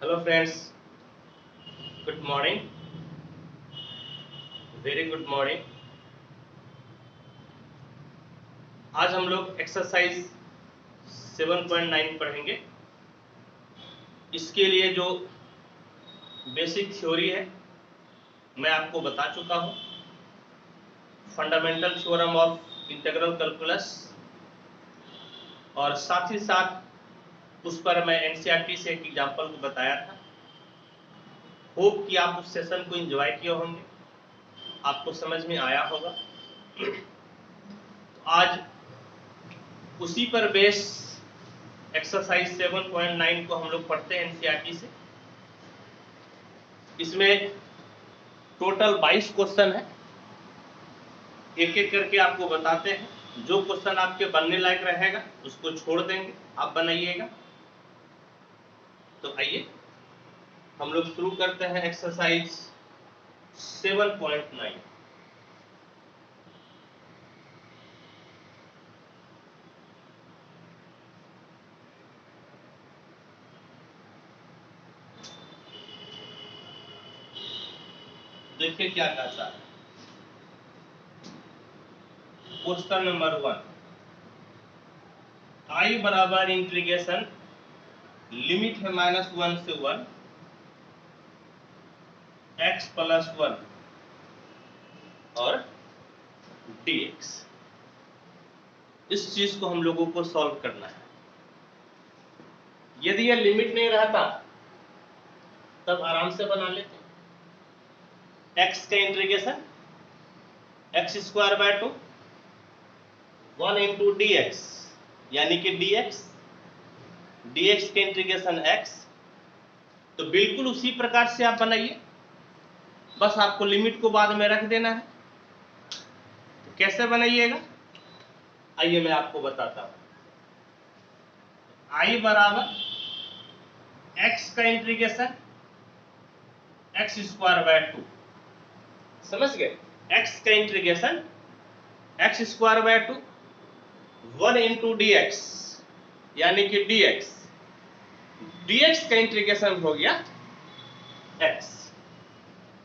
Hello friends, good morning, very good morning. आज हम लोग एक्सरसाइज 7.9 पढ़ेंगे। इसके लिए जो बेसिक थ्योरी है मैं आपको बता चुका हूँ। Fundamental theorem of integral calculus, और साथ ही साथ उस पर मैं एनसीईआरटी से एक एग्जाम्पल को बताया था। होप कि आप उस सेशन को एंजॉय किए होंगे, आपको समझ में आया होगा। तो आज उसी पर बेस एक्सरसाइज 7.9 को हम लोग पढ़ते हैं एनसीईआरटी से। इसमें टोटल 22 क्वेश्चन है। एक एक करके आपको बताते हैं। जो क्वेश्चन आपके बनने लायक रहेगा उसको छोड़ देंगे, आप बनाइएगा। तो आइए हम लोग शुरू करते हैं एक्सरसाइज 7.9। देखिए क्या कहता है क्वेश्चन नंबर 1। I बराबर इंटीग्रेशन लिमिट है -1 से 1 x + 1 और dx। इस चीज को हम लोगों को सॉल्व करना है। यदि यह लिमिट नहीं रहता तब आराम से बना लेते। x का इंटीग्रेशन x² 2 1 × dx यानी कि dx के इंटीग्रेशन x। तो बिल्कुल उसी प्रकार से आप बनाइए, बस आपको लिमिट को बाद में रख देना है। तो कैसे बनाइएगा आइए मैं आपको बताता हूं। I बराबर x का इंटीग्रेशन x² 2, समझ गए। x का इंटीग्रेशन x² 2 1 × dx यानी कि dx का इंटीग्रेशन हो गया x।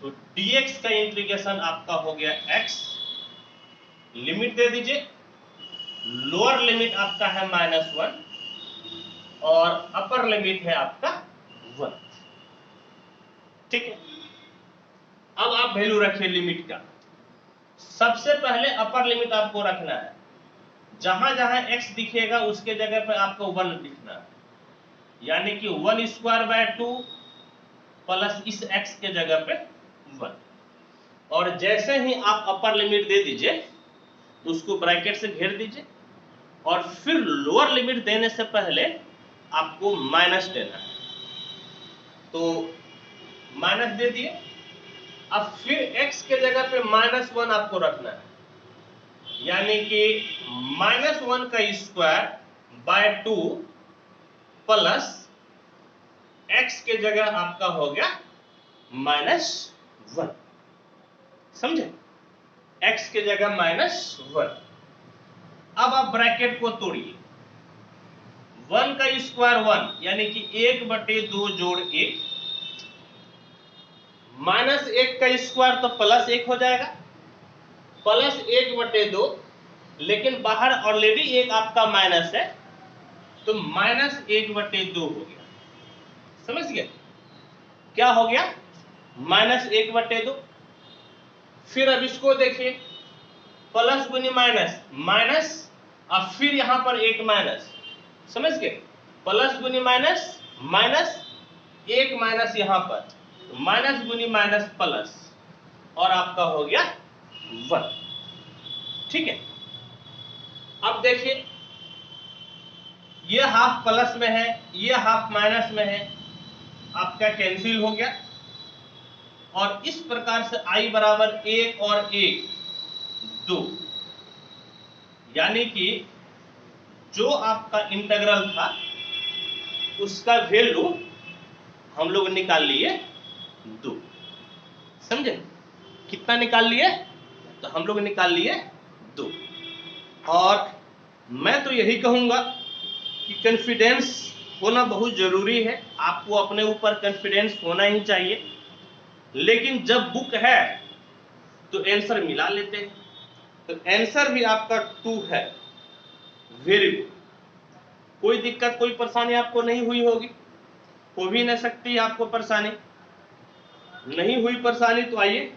तो dx का इंटीग्रेशन आपका हो गया x। लिमिट दे दीजिए। लोअर लिमिट आपका है -1 और अपर लिमिट है आपका 1। ठीक है। अब आप वैल्यू रखिए लिमिट का। सबसे पहले अपर लिमिट आपको रखना है। जहां जहां x दिखेगा उसके जगह पे आपको 1 लिखना है, यानी कि 1² 2 प्लस इस x के जगह पे 1। और जैसे ही आप अपर लिमिट दे दीजिए उसको ब्रैकेट से घेर दीजिए, और फिर लोअर लिमिट देने से पहले आपको माइनस देना है। तो माइनस दे दिए। अब फिर x के जगह पे -1 आपको रखना है, यानी कि -1² 2 प्लस x के जगह आपका हो गया -1। समझे, x के जगह -1। अब आप ब्रैकेट को तोड़िए। 1 का स्क्वायर 1 यानी कि 1/2 जोड़ 1, -1 का स्क्वायर तो +1 हो जाएगा, +1/2, लेकिन बाहर ऑलरेडी एक आपका माइनस है तो -1/2 हो गया। समझ गए क्या हो गया? -1/2। फिर अब इसको देखिए, प्लस गुनी माइनस माइनस, अब फिर यहां पर एक माइनस। समझ गए, प्लस गुनी माइनस माइनस, एक माइनस यहां पर, माइनस गुनी माइनस प्लस, और आपका हो गया 1। ठीक है। अब देखिए, ये हाफ प्लस में है, ये हाफ माइनस में है, आपका कैंसिल हो गया। और इस प्रकार से I बराबर 1 और 1 2, यानी कि जो आपका इंटीग्रल था उसका वैल्यू हम लोग निकाल लिए 2। समझे, कितना निकाल लिए? तो हम लोग निकाल लिए 2। और मैं तो यही कहूंगा कि कॉन्फिडेंस होना बहुत जरूरी है, आपको अपने ऊपर कॉन्फिडेंस होना ही चाहिए। लेकिन जब बुक है तो आंसर मिला लेते हैं, तो आंसर भी आपका 2 है। वेरी गुड, कोई दिक्कत कोई परेशानी आपको नहीं हुई होगी, हो भी नहीं सकती आपको परेशानी, नहीं हुई परेशानी। तो आइए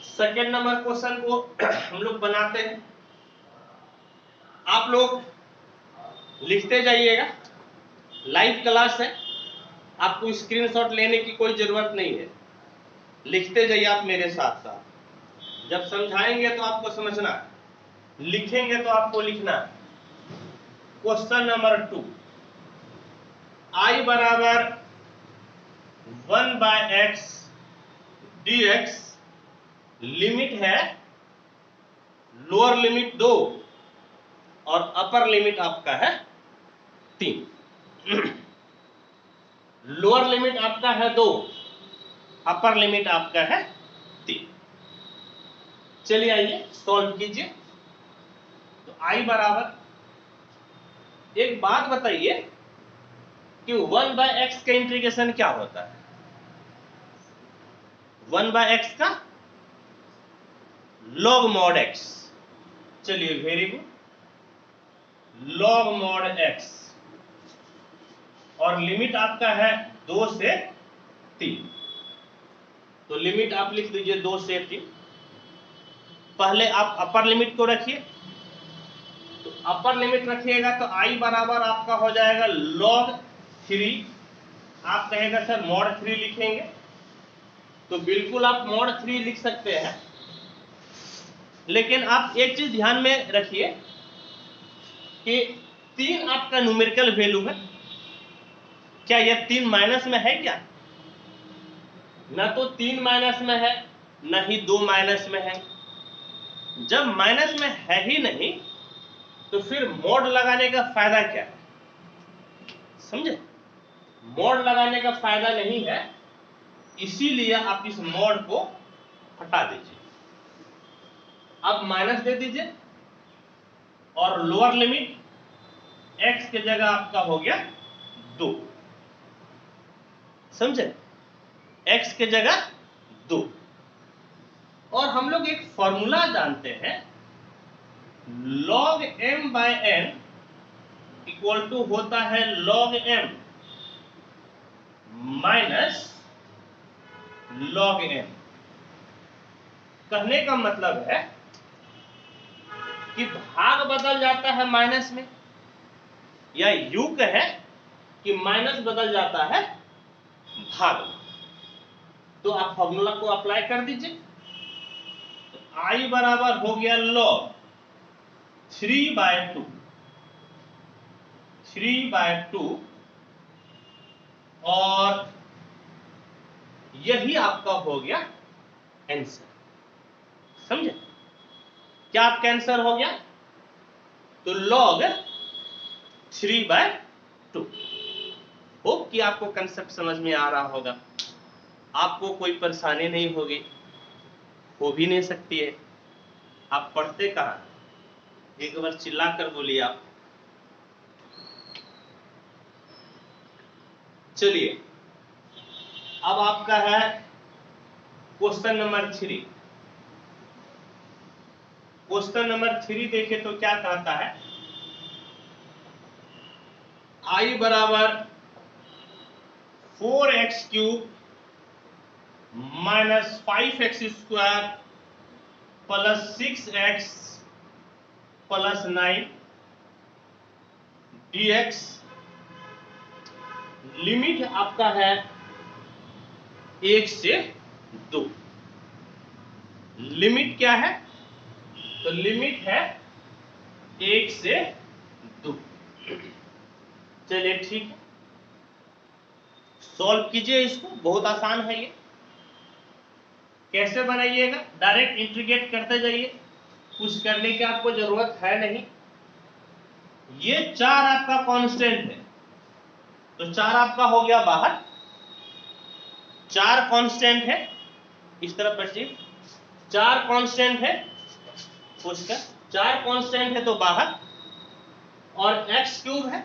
सेकेंड नंबर क्वेश्चन को हम लोग बनाते हैं। आप लोग लिखते जाइएगा, लाइव क्लास है, आपको स्क्रीनशॉट लेने की कोई जरूरत नहीं है, लिखते जाइए आप मेरे साथ साथ। जब समझाएंगे तो आपको समझना, लिखेंगे तो आपको लिखना। क्वेश्चन नंबर 2, I बराबर 1/x dx, लिमिट है लोअर लिमिट 2 और अपर लिमिट आपका है 3। लोअर लिमिट आपका है 2, अपर लिमिट आपका है 3। चलिए आइए सॉल्व कीजिए। तो I बराबर, एक बात बताइए कि 1/x का इंटीग्रेशन क्या होता है? 1/x का log mod x। चलिए very good, log mod x, और लिमिट आपका है 2 से 3। तो लिमिट आप लिख दीजिए 2 से 3। पहले आप अपर लिमिट को रखिए, तो अपर लिमिट रखिएगा तो I बराबर आपका हो जाएगा log 3। आप कहेगा सर mod 3 लिखेंगे, तो बिल्कुल आप mod 3 लिख सकते हैं। लेकिन आप एक चीज ध्यान में रखिए कि 3 आपका न्यूमेरिकल वैल्यू है। क्या यह 3 माइनस में है क्या? ना तो 3 माइनस में है, ना ही 2 माइनस में है। जब माइनस में है ही नहीं तो फिर मोड लगाने का फायदा क्या है? समझे? मोड लगाने का फायदा नहीं है, इसीलिए आप इस मोड को हटा दीजिए। अब माइनस दे दीजिए और लोअर लिमिट x के जगह आपका हो गया 2। समझे? x के जगह 2। और हम लोग एक फॉर्मूला जानते हैं, log m/n इक्वल टू होता है log m minus log m। कहने का मतलब है कि भाग बदल जाता है माइनस में, या यूं कहे कि माइनस बदल जाता है भाग में। तो आप फॉर्मूला को अप्लाई कर दीजिए। तो I बराबर हो गया log 3/2, 3/2, और यही आपका हो गया आंसर। समझे? क्या आपका आंसर हो गया? तो log 3/2। होप कि आपको कंसेप्ट समझ में आ रहा होगा, आपको कोई परेशानी नहीं होगी, हो भी नहीं सकती है। आप पढ़ते कहाँ? एक बार चिल्ला कर बोलिए आप। चलिए अब आपका है क्वेश्चन नंबर 3। क्वेश्चन नंबर 3 देखें तो क्या कहता है, I बराबर 4x³ minus 5x² plus 6x plus 9 dx, limit आपका है 1 से 2। लिमिट क्या है? तो लिमिट है 1 से 2। चलिए ठीक है, सॉल्व कीजिए इसको, बहुत आसान है ये। कैसे बनाइएगा? डायरेक्ट इंटीग्रेट करते जाइए, कुछ करने की आपको जरूरत है नहीं। ये 4 आपका कांस्टेंट है, तो 4 आपका हो गया बाहर। 4 कांस्टेंट है, इस तरफ बचिए, 4 कांस्टेंट है, उसका 4 कांस्टेंट है तो बाहर, और x³ है,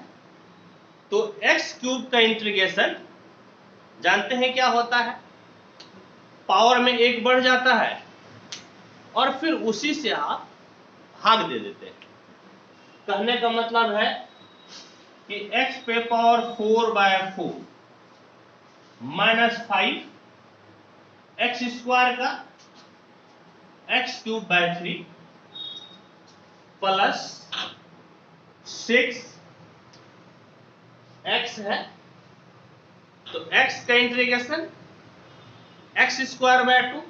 तो एक्स क्यूब का इंटीग्रेशन जानते हैं क्या होता है, पावर में एक बढ़ जाता है और फिर उसी से आप भाग दे देते हैं। कहने का मतलब है कि x पे पावर 4/4 -5 एक्स स्क्वायर का x³ 3 प्लस 6 x है, तो x का इंटीग्रेशन x²/2,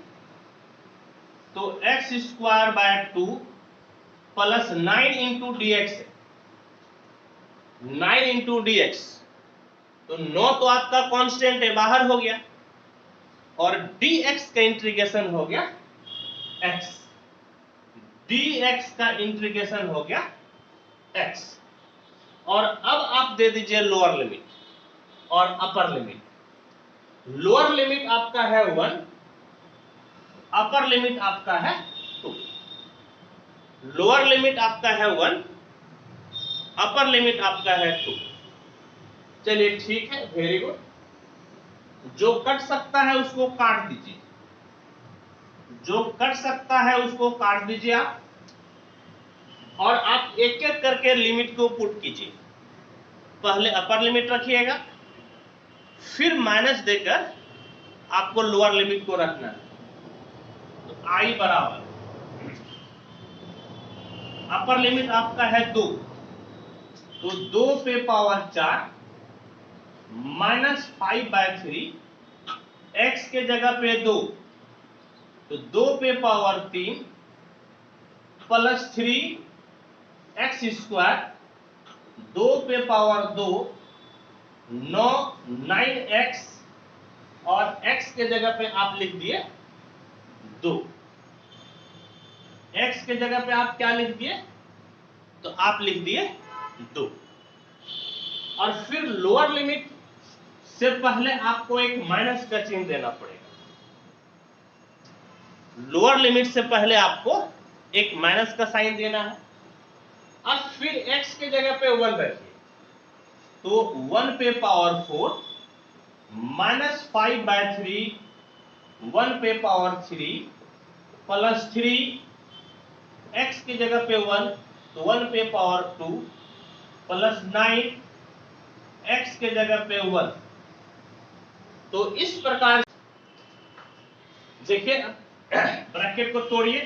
तो x²/2 प्लस 9 इंटू dx है, 9 इंटू dx, तो 9 तो आपका कांस्टेंट है, बाहर हो गया, और dx का इंटीग्रेशन हो गया x, dx का इंटीग्रेशन हो गया x। और अब आप दे दीजिए लोअर लिमिट और अपर लिमिट। लोअर लिमिट आपका है 1, अपर लिमिट आपका है 2। लोअर लिमिट आपका है 1, अपर लिमिट आपका है 2। चलिए ठीक है, वेरी गुड। जो कट सकता है उसको काट दीजिए, जो कट सकता है उसको काट दीजिए आप, और आप एक एक करके लिमिट को पुट कीजिए। पहले अपर लिमिट रखिएगा, फिर माइनस देकर आपको लोअर लिमिट को रखना है। तो आई बराबर अपर लिमिट आपका है 2, तो 2 पे पावर 4 -5/3, x के जगह पे 2, तो 2 पे पावर 3 प्लस 3 x², 2 पे पावर 2 9x, और x के जगह पे आप लिख दिए 2। x के जगह पे आप क्या लिख दिए, तो आप लिख दिए 2। और फिर लोअर लिमिट से पहले आपको एक माइनस का चिन्ह देना पड़ेगा। लोअर लिमिट से पहले आपको एक माइनस का साइन देना है। अब फिर x के जगह पे 1 रखिए, तो 1 पे पावर 4 -5/3, 1 पे पावर 3 प्लस 3, x की जगह पे 1, तो 1 पे पावर 2 प्लस 9, x के जगह पे 1। तो इस प्रकार देखिए, ब्रैकेट को तोड़िए,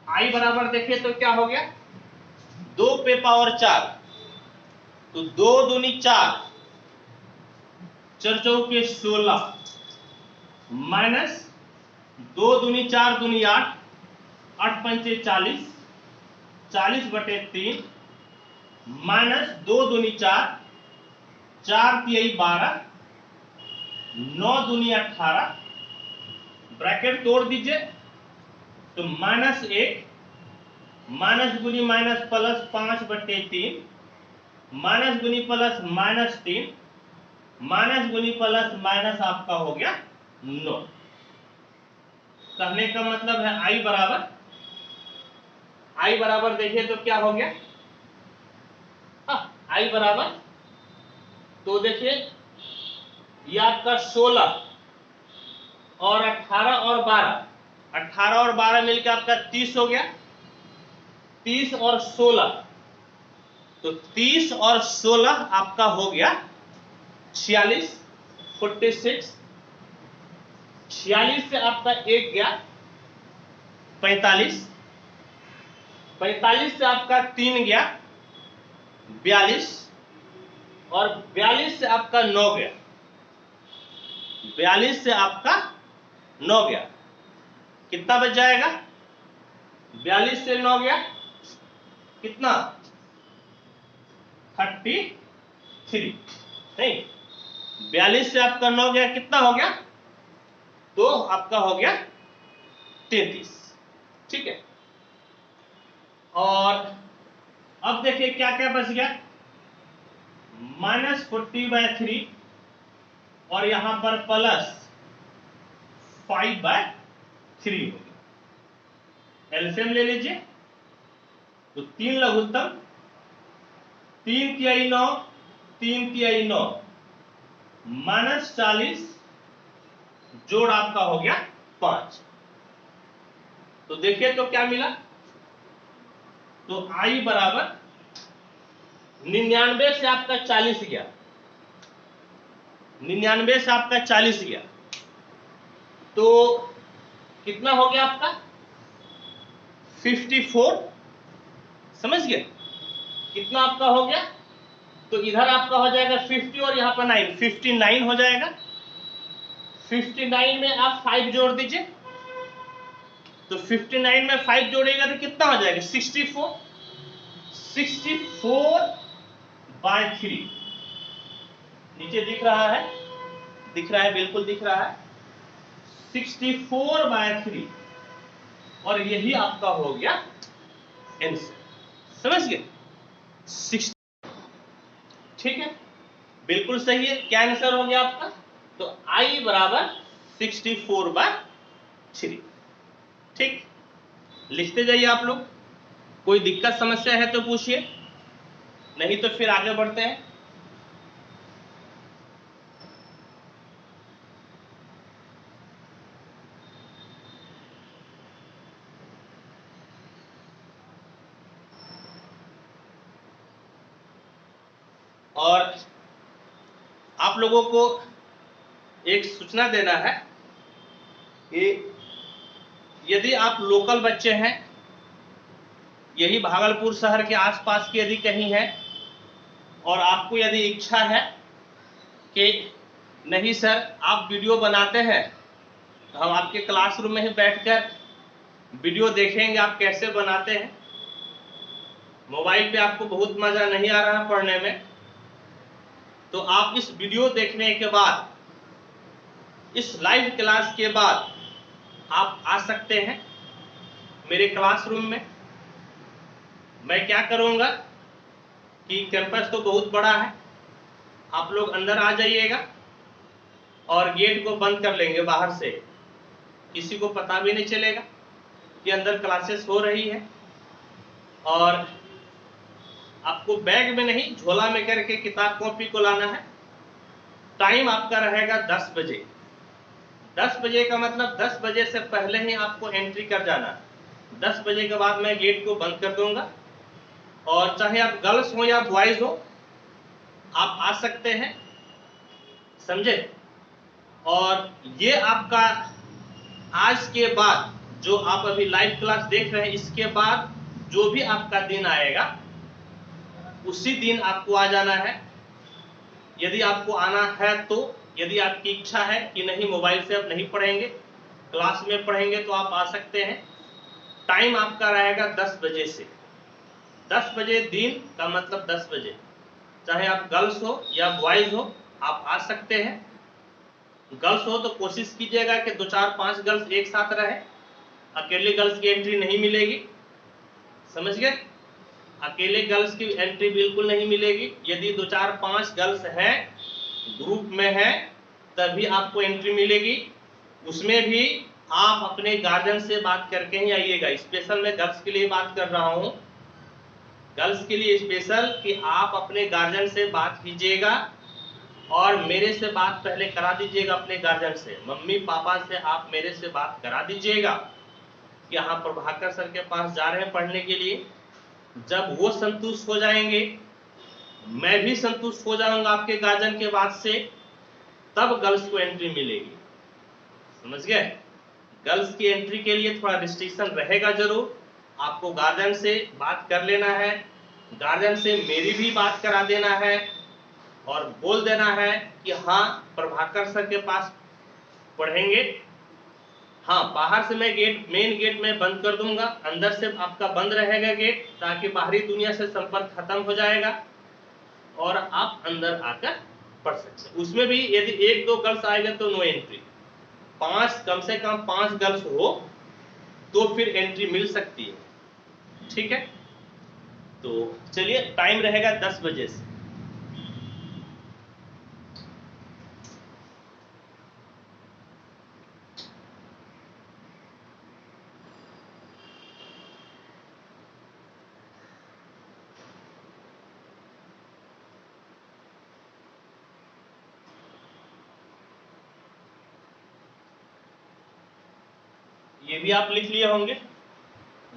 i बराबर देखिए तो क्या हो गया, 2 पे पावर 4, तो 2 दूनी 4, 4 चौके 16, माइनस 2 दूनी 4 दूनी 8, 8 पंचे 40, 40/3, माइनस 2 दूनी 4, 4 तिहाई 12, 9 दूनी 18, ब्रैकेट तोड़ दीजिए, तो -1, माइनस गुनी माइनस प्लस 5/3, माइनस गुनी प्लस -3, माइनस गुनी प्लस माइनस आपका हो गया 9। कहने का मतलब है आई बराबर देखिए तो क्या हो गया, आई बराबर, तो देखिए ये आपका 16 और 18 और 12, 18 और 12 मिलकर आपका 30 हो गया, 30 और 16, तो 30 और 16 आपका हो गया 46, 46, 46 से आपका 1 गया 45, 45 से आपका 3 गया 42, और 42 से आपका 9 गया, 42 से आपका 9 गया, कितना बच जाएगा, 42 से 9 गया कितना, 33, नहीं, 42 से आपका 9 गया कितना हो गया, तो आपका हो गया 33। ठीक है, और अब देखिए क्या क्या बच गया, -40/3 और यहां पर प्लस 5/3 हो गया। एलसीएम ले लीजिए, तो 3 लघुत्तम, 3 तिहाई 9, 3 तिहाई 9 -40 जोड़ आपका हो गया 5। तो देखिए तो क्या मिला, तो आई बराबर 99 से आपका 40 गया, 99 से आपका 40 गया, तो कितना हो गया आपका 54। समझ गए कितना आपका हो गया, तो इधर आपका हो जाएगा 50 और यहाँ पर 9, 59 हो जाएगा। 59 में आप 5 जोड़ दीजिए, तो 59 में 5 जोड़ेगा तो कितना हो जाएगा 64। 64/3 नीचे दिख रहा है, दिख रहा है, बिल्कुल दिख रहा है, 64/3 और यही आपका हो गया आंसर। समझ गए 60। ठीक है, बिल्कुल सही है। क्या आंसर हो गया आपका, तो आई बराबर 64/3। ठीक, लिखते जाइए आप लोग, कोई दिक्कत समस्या है तो पूछिए, नहीं तो फिर आगे बढ़ते हैं। और आप लोगों को एक सूचना देना है कि यदि आप लोकल बच्चे हैं, यही भागलपुर शहर के आसपास के यदि कहीं हैं, और आपको यदि इच्छा है कि नहीं सर आप वीडियो बनाते हैं, तो हम आपके क्लासरूम में ही बैठकर वीडियो देखेंगे आप कैसे बनाते हैं, मोबाइल पे आपको बहुत मजा नहीं आ रहा पढ़ने में, तो आप इस वीडियो देखने के बाद, इस लाइव क्लास के बाद आप आ सकते हैं मेरे क्लासरूम में। मैं क्या करूंगा कि कैंपस तो बहुत बड़ा है, आप लोग अंदर आ जाइएगा और गेट को बंद कर लेंगे बाहर से, किसी को पता भी नहीं चलेगा कि अंदर क्लासेस हो रही है। और आपको बैग में नहीं, झोला में करके किताब कॉपी को लाना है। टाइम आपका रहेगा 10 बजे। 10 बजे का मतलब 10 बजे से पहले ही आपको एंट्री कर जाना है। 10 बजे के बाद मैं गेट को बंद कर दूंगा, और चाहे आप गर्ल्स हो या बॉयज हो, आप आ सकते हैं, समझे। और ये आपका आज के बाद जो आप अभी लाइव क्लास देख रहे हैं, इसके बाद जो भी आपका दिन आएगा उसी दिन आपको आ जाना है, यदि आपको आना है तो। यदि आपकी इच्छा है कि नहीं मोबाइल से आप नहीं पढ़ेंगे, क्लास में पढ़ेंगे, तो आप आ सकते हैं। टाइम आपका रहेगा 10 बजे से। 10 बजे दिन का मतलब 10 बजे, चाहे आप गर्ल्स हो या बॉयज हो, आप आ सकते हैं। गर्ल्स हो तो कोशिश कीजिएगा कि 2 4 5 गर्ल्स एक साथ रहे, अकेले गर्ल्स की एंट्री नहीं मिलेगी, समझ गए। अकेले गर्ल्स की एंट्री बिल्कुल नहीं मिलेगी। यदि 2 4 5 गर्ल्स हैं, ग्रुप में है, तभी आपको एंट्री मिलेगी। उसमें भी आप अपने गार्जियन से बात करके ही आइएगा। स्पेशल मैं गर्ल्स के लिए बात कर रहा हूँ, गर्ल्स के लिए स्पेशल, कि आप अपने गार्जियन से बात कीजिएगा और मेरे से बात पहले करा दीजिएगा अपने गार्जियन से। मम्मी पापा से आप मेरे से बात करा दीजिएगा कि हाँ प्रभाकर सर के पास जा रहे हैं पढ़ने के लिए। जब वो संतुष्ट हो जाएंगे, मैं भी संतुष्ट हो जाऊंगा आपके गार्जियन के बात से, तब गर्ल्स को एंट्री मिलेगी, समझ गए। गर्ल्स की एंट्री के लिए थोड़ा रिस्ट्रिक्शन रहेगा जरूर, आपको गार्जियन से बात कर लेना है, गार्जियन से मेरी भी बात करा देना है, और बोल देना है कि हाँ प्रभाकर सर के पास पढ़ेंगे। हाँ, बाहर से मैं गेट, मेन गेट में बंद कर दूंगा, अंदर से आपका बंद रहेगा गेट, ताकि बाहरी दुनिया से संपर्क खत्म हो जाएगा और आप अंदर आकर पढ़ सकते हैं। उसमें भी यदि 1 2 गर्ल्स आएगा तो नो एंट्री, 5 कम से कम 5 गर्ल्स हो तो फिर एंट्री मिल सकती है। ठीक है, तो चलिए टाइम रहेगा 10 बजे से। ये भी आप लिख लिए होंगे,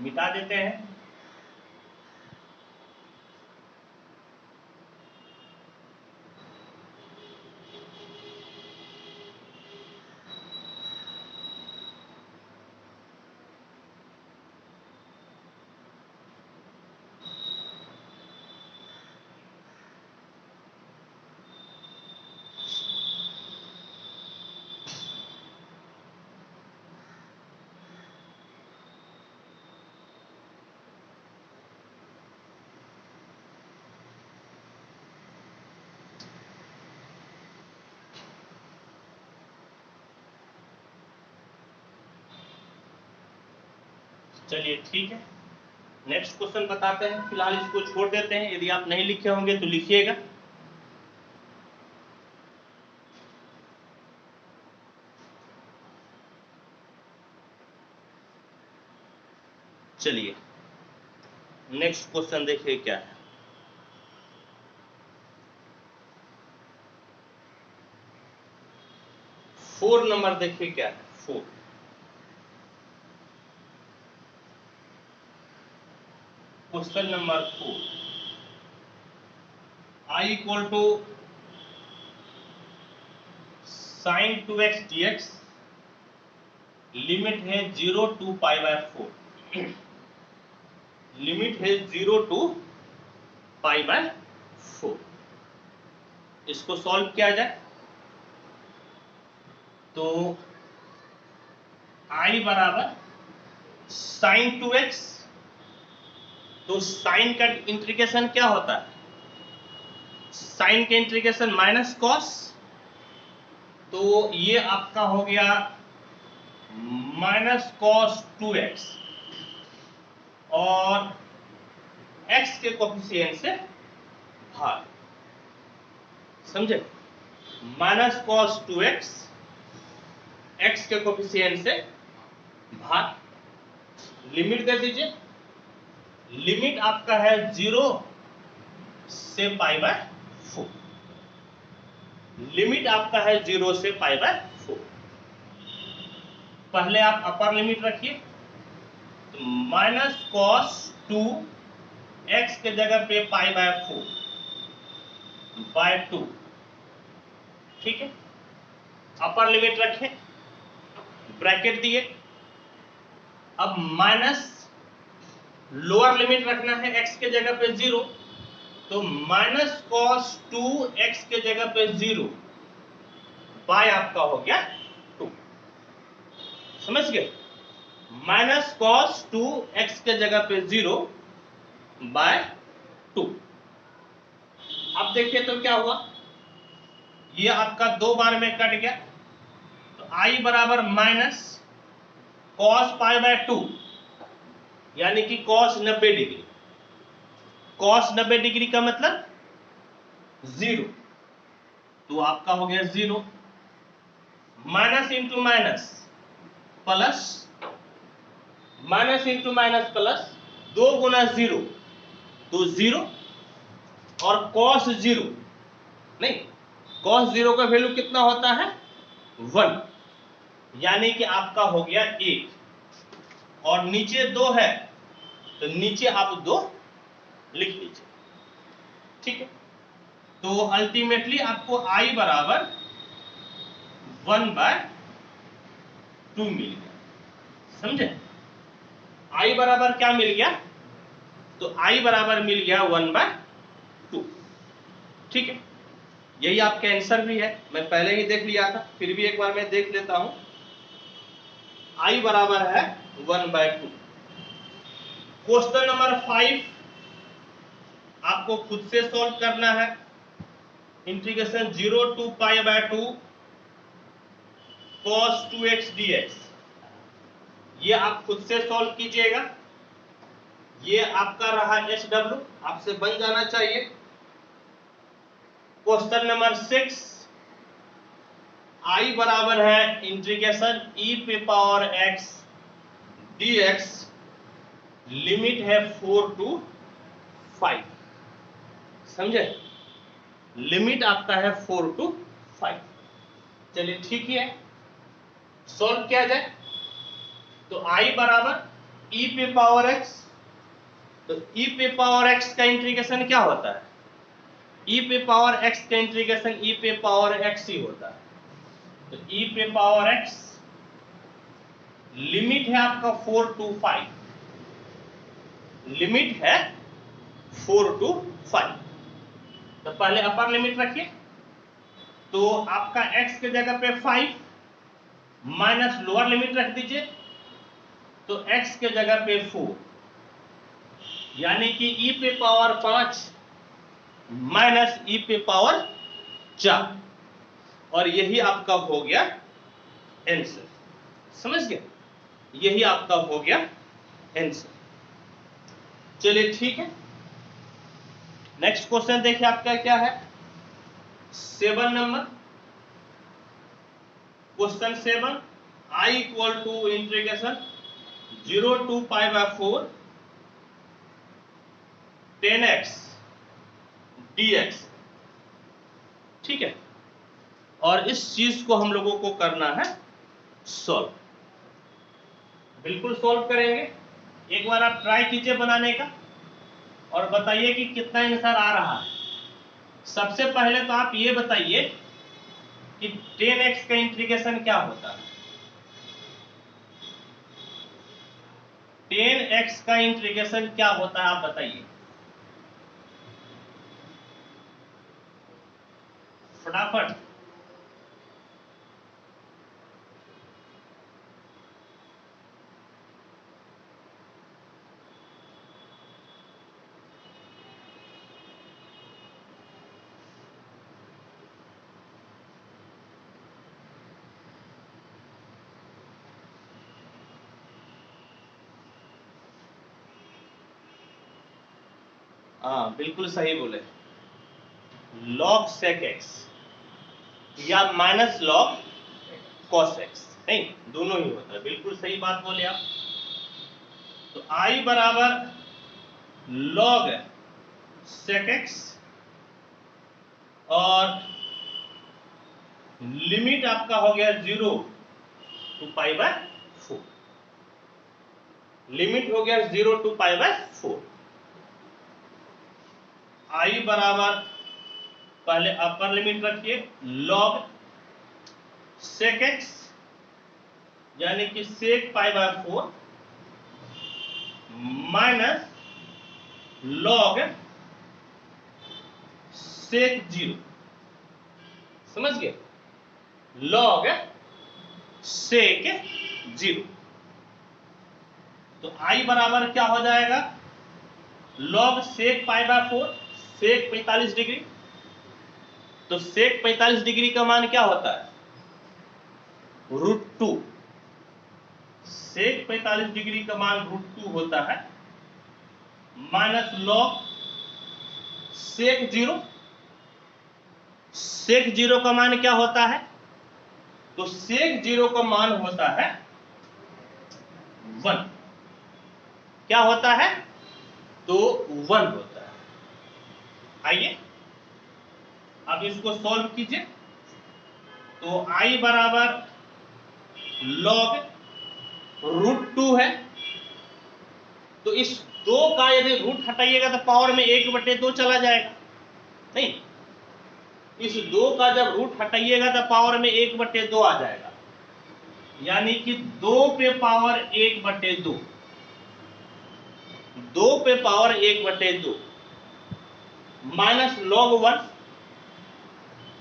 मिटा देते हैं। चलिए ठीक है, नेक्स्ट क्वेश्चन बताते हैं। फिलहाल इसको छोड़ देते हैं, यदि आप नहीं लिखे होंगे तो लिखिएगा। चलिए नेक्स्ट क्वेश्चन देखिए क्या है। फोर नंबर देखिए क्या है। Four, question number 4, I equal to sine 2x dx, limit है 0 to π/4, लिमिट है 0 to π/4। इसको सॉल्व किया जाए तो I बराबर साइन 2x, तो साइन का इंटीग्रेशन क्या होता है? साइन के इंटीग्रेशन माइनस कॉस, तो ये आपका हो गया माइनस कॉस 2x, और x के कोफिशिएंट से भाग, समझे? माइनस कॉस 2x, x के कोफिशिएंट से भाग, लिमिट दे दीजिए। लिमिट आपका है 0 से π/4, लिमिट आपका है 0 से π/4। पहले आप अपर लिमिट रखिए, तो माइनस कॉस 2 x के जगह पे π/4/2, ठीक है। अपर लिमिट रखें, ब्रैकेट दिए। अब माइनस लोअर लिमिट रखना है x के जगह पे 0, तो माइनस कॉस 2 x के जगह पे 0 बाय आपका हो गया 2, समझ गए? माइनस कॉस 2 x के जगह पे 0 बाय 2। अब देखिए तो क्या हुआ, ये आपका 2 बार में कट गया, तो I बराबर माइनस कॉस π/2, यानी कि कॉस 90 डिग्री। कॉस 90 डिग्री का मतलब 0, तो आपका हो गया 0, minus into minus plus, minus into minus plus, 2 गुना 0 तो 0, और कॉस 0 नहीं, कॉस 0 का वैल्यू कितना होता है? 1, यानी कि आपका हो गया 1, और नीचे 2 है तो नीचे आप 2 लिख लीजिए, ठीक है। तो अल्टीमेटली आपको I बराबर 1/2 मिल गया, समझे? I बराबर क्या मिल गया? तो I बराबर मिल गया 1/2, ठीक है। यही आपका आंसर भी है, मैं पहले ही देख लिया था, फिर भी एक बार मैं देख लेता हूं। I बराबर है 1/2। क्वेश्चन नंबर 5 आपको खुद से सॉल्व करना है। Integration 0 to π/2 cos 2x dx, ये आप खुद से सॉल्व कीजिएगा। ये आपका रहा SW, आपसे बन जाना चाहिए। क्वेश्चन नंबर 6, I बराबर है इंटीग्रेशन e⁻x dx, लिमिट है 4 to 5, समझे? लिमिट आपका है 4 to 5। चलिए ठीक है, सॉल्व किया जाए। तो आई बराबर ई पे पावर एक्स। तो ई पे पावर एक्स का इंटीग्रेशन क्या होता है? ई पे पावर एक्स का इंटीग्रेशन ई पे पावर एक्स ही होता है। तो ई पे पावर एक्स लिमिट है आपका 4 to 5, लिमिट है 4 to 5। तो पहले अपर लिमिट रखिए, तो आपका x के जगह पे 5 माइनस लोअर लिमिट रख दीजिए, तो x के जगह पे 4, यानी कि e पे पावर 5 माइनस e पे पावर 4, और यही आपका हो गया आंसर। समझ गए? यही आपका हो गया आंसर। चलिए ठीक है, नेक्स्ट क्वेश्चन देखिए आपका क्या है। 7 number question 7, i equal to integration 0 to pi by 4 10x dx। ठीक है, और इस चीज को हम लोगों को करना है सॉल्व। बिल्कुल सॉल्व करेंगे। एक बार आप ट्राई कीजिए बनाने का और बताइए कि कितना आंसर आ रहा है। सबसे पहले तो आप ये बताइए कि 10x का इंटीग्रेशन क्या होता है। 10x का इंटीग्रेशन क्या होता है आप बताइए फटाफट। हाँ बिल्कुल सही बोले, log sec x या माइनस log cos x, नहीं दोनों ही होता है। बिल्कुल सही बात बोले आप। तो i बराबर log sec x और लिमिट आपका हो गया 0 to पाई बाय 4, लिमिट हो गया 0 to पाई बाय 4। i बराबर पहले अपर लिमिट रखिए log sec x यानी कि sec pi by 4 minus log sec 0। समझ गए? log sec 0। तो i बराबर क्या हो जाएगा? log sec pi by 4, sec 45 degree. तो sec 45 डिग्री का मान क्या होता है? √2। sec 45 डिग्री का मान √2 होता है, माइनस log sec 0। sec 0 का मान क्या होता है? तो sec 0 का मान होता है 1। क्या होता है? तो 1 होता है। आइए अब इसको सॉल्व कीजिए। तो i बराबर log √2 है, तो इस 2 का यदि रूट हटाइएगा तो पावर में 1/2 चला जाएगा। नहीं, इस 2 का जब रूट हटाइएगा तो पावर में 1/2 आ जाएगा, यानी कि 2 पे पावर 1/2, 2 पे पावर 1/2 माइनस log 1।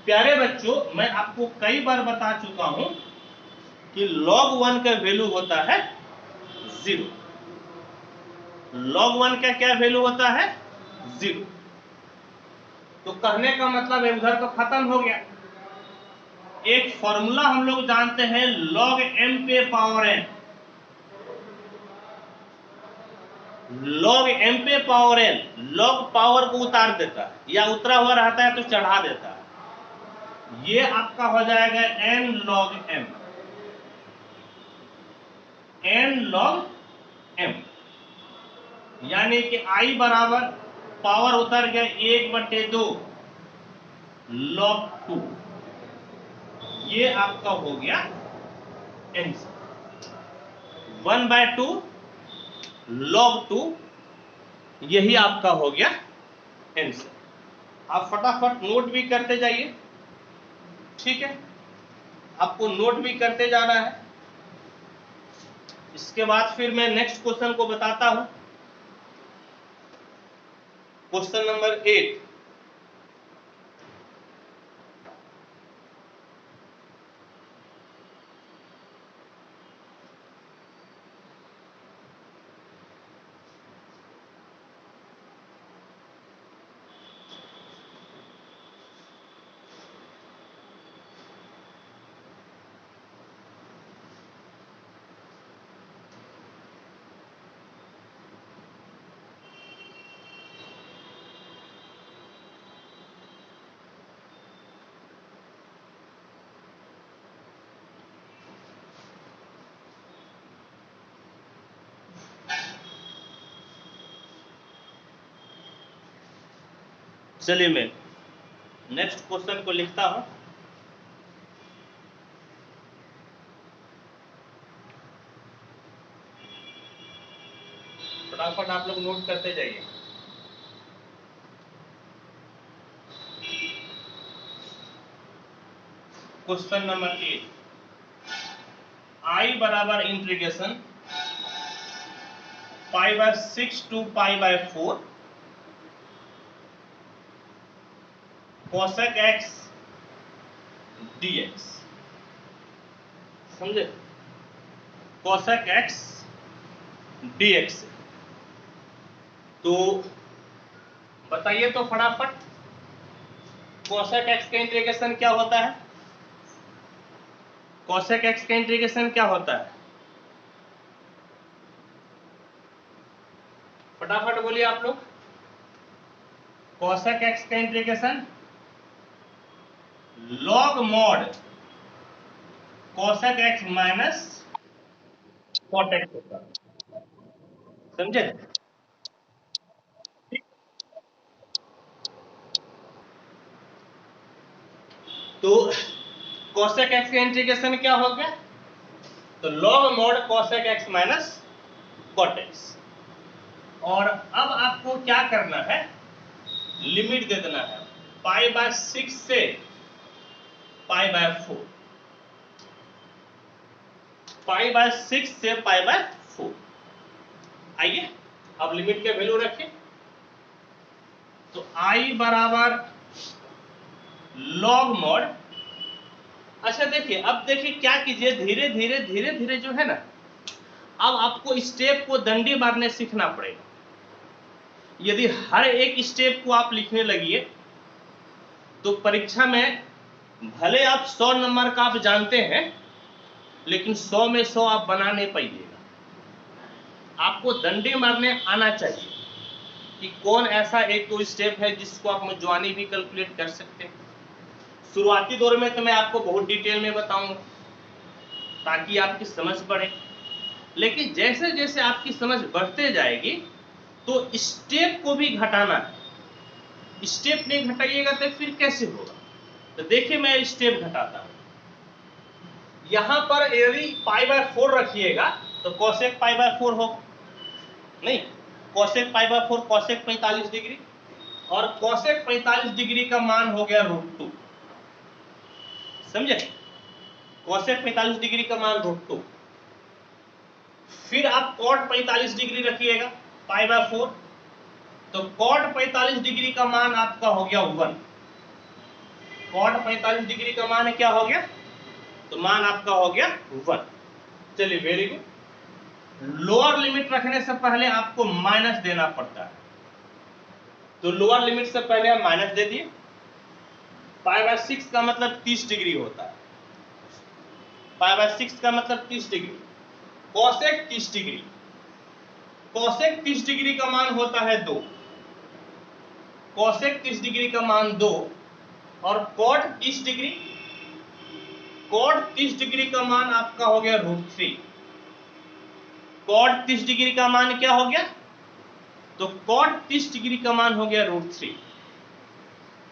प्यारे बच्चों, मैं आपको कई बार बता चुका हूं कि log 1 का वैल्यू होता है 0। log 1 का क्या वैल्यू होता है? 0। तो कहने का मतलब है उधर तो खत्म हो गया। एक फॉर्मूला हम लोग जानते हैं log m पे पावर n, log m पे पावर n log पावर को उतार देता है या उतरा हुआ रहता है तो चढ़ा देता है। ये आपका हो जाएगा n log m, n log m, यानी कि i बराबर पावर उतर गया 1/2 log 2। ये आपका हो गया आंसर। 1/2 log 2, यही आपका हो गया आंसर। आप फटाफट नोट भी करते जाइए, ठीक है, आपको नोट भी करते जाना है। इसके बाद फिर मैं नेक्स्ट क्वेश्चन को बताता हूं। क्वेश्चन नंबर 8, चलिए मैं नेक्स्ट क्वेश्चन को लिखता हूं। फटाफट आप लोग नोट करते जाइए। क्वेश्चन नंबर 8, I बराबर integration π/6 to π/4 cosec x dx, समझे, cosec x dx। तो बताइए तो फटाफट cosec x का इंटीग्रेशन क्या होता है? cosec x का इंटीग्रेशन क्या होता है? फटाफट बोलिए आप लोग। cosec x का integration log mod cosec x minus cot x होता है, समझे। तो cosec x का इंटीग्रेशन क्या हो गया? तो log mod cosec x minus cot x। और अब आपको क्या करना है, लिमिट दे देना है π/6 से π/4, π/6 से π/4। आइए अब लिमिट के वैल्यू रखें। तो I बराबर log mod, अच्छा देखिए, अब देखिए क्या कीजिए, धीरे धीरे धीरे धीरे जो है ना, अब आपको स्टेप को डंडी मारने सीखना पड़ेगा। यदि हर एक स्टेप को आप लिखने लगिए तो परीक्षा में भले आप 100 नंबर का आप जानते हैं, लेकिन 100 में 100 आप बना नहीं पाइएगा। आपको डंडी मारने आना चाहिए कि कौन ऐसा एक दो स्टेप है जिसको आप मजवानी भी कैलकुलेट कर सकते हैं। शुरुआती दौर में तो मैं आपको बहुत डिटेल में बताऊंगा ताकि आपकी समझ बढ़े, लेकिन जैसे जैसे आपकी समझ बढ़ते जाएगी तो स्टेप को भी घटाना है। स्टेप नहीं घटाइएगा तो फिर कैसे होगा? तो देखिए मैं स्टेप घटाता हूं। यहां पर यदि π/4 रखिएगा तो cosec π/4 होगा, नहीं, cosec π/4 cosec 45 डिग्री, और cosec 45 डिग्री का मान हो गया √2, समझे। cosec 45 डिग्री का मान √2। फिर आप cot 45 डिग्री रखिएगा π/4, तो cot 45 डिग्री का मान आपका हो गया 1। cot 45 डिग्री का मान क्या हो गया? तो मान आपका हो गया 1। चलिए वेरी गुड। लोअर लिमिट रखने से पहले आपको माइनस देना पड़ता है, तो लोअर लिमिट से पहले आप माइनस दे दिए। π/6 का मतलब 30 डिग्री होता है, π/6 का मतलब 30 degree. cosec 30 degree, cosec 30 degree का मान होता है 2, cosec 30 डिग्री का मान 2, और cot 30 डिग्री, cot 30 डिग्री का मान आपका हो गया √3। cot 30 डिग्री का मान क्या हो गया? तो cot 30 डिग्री का मान हो गया √3।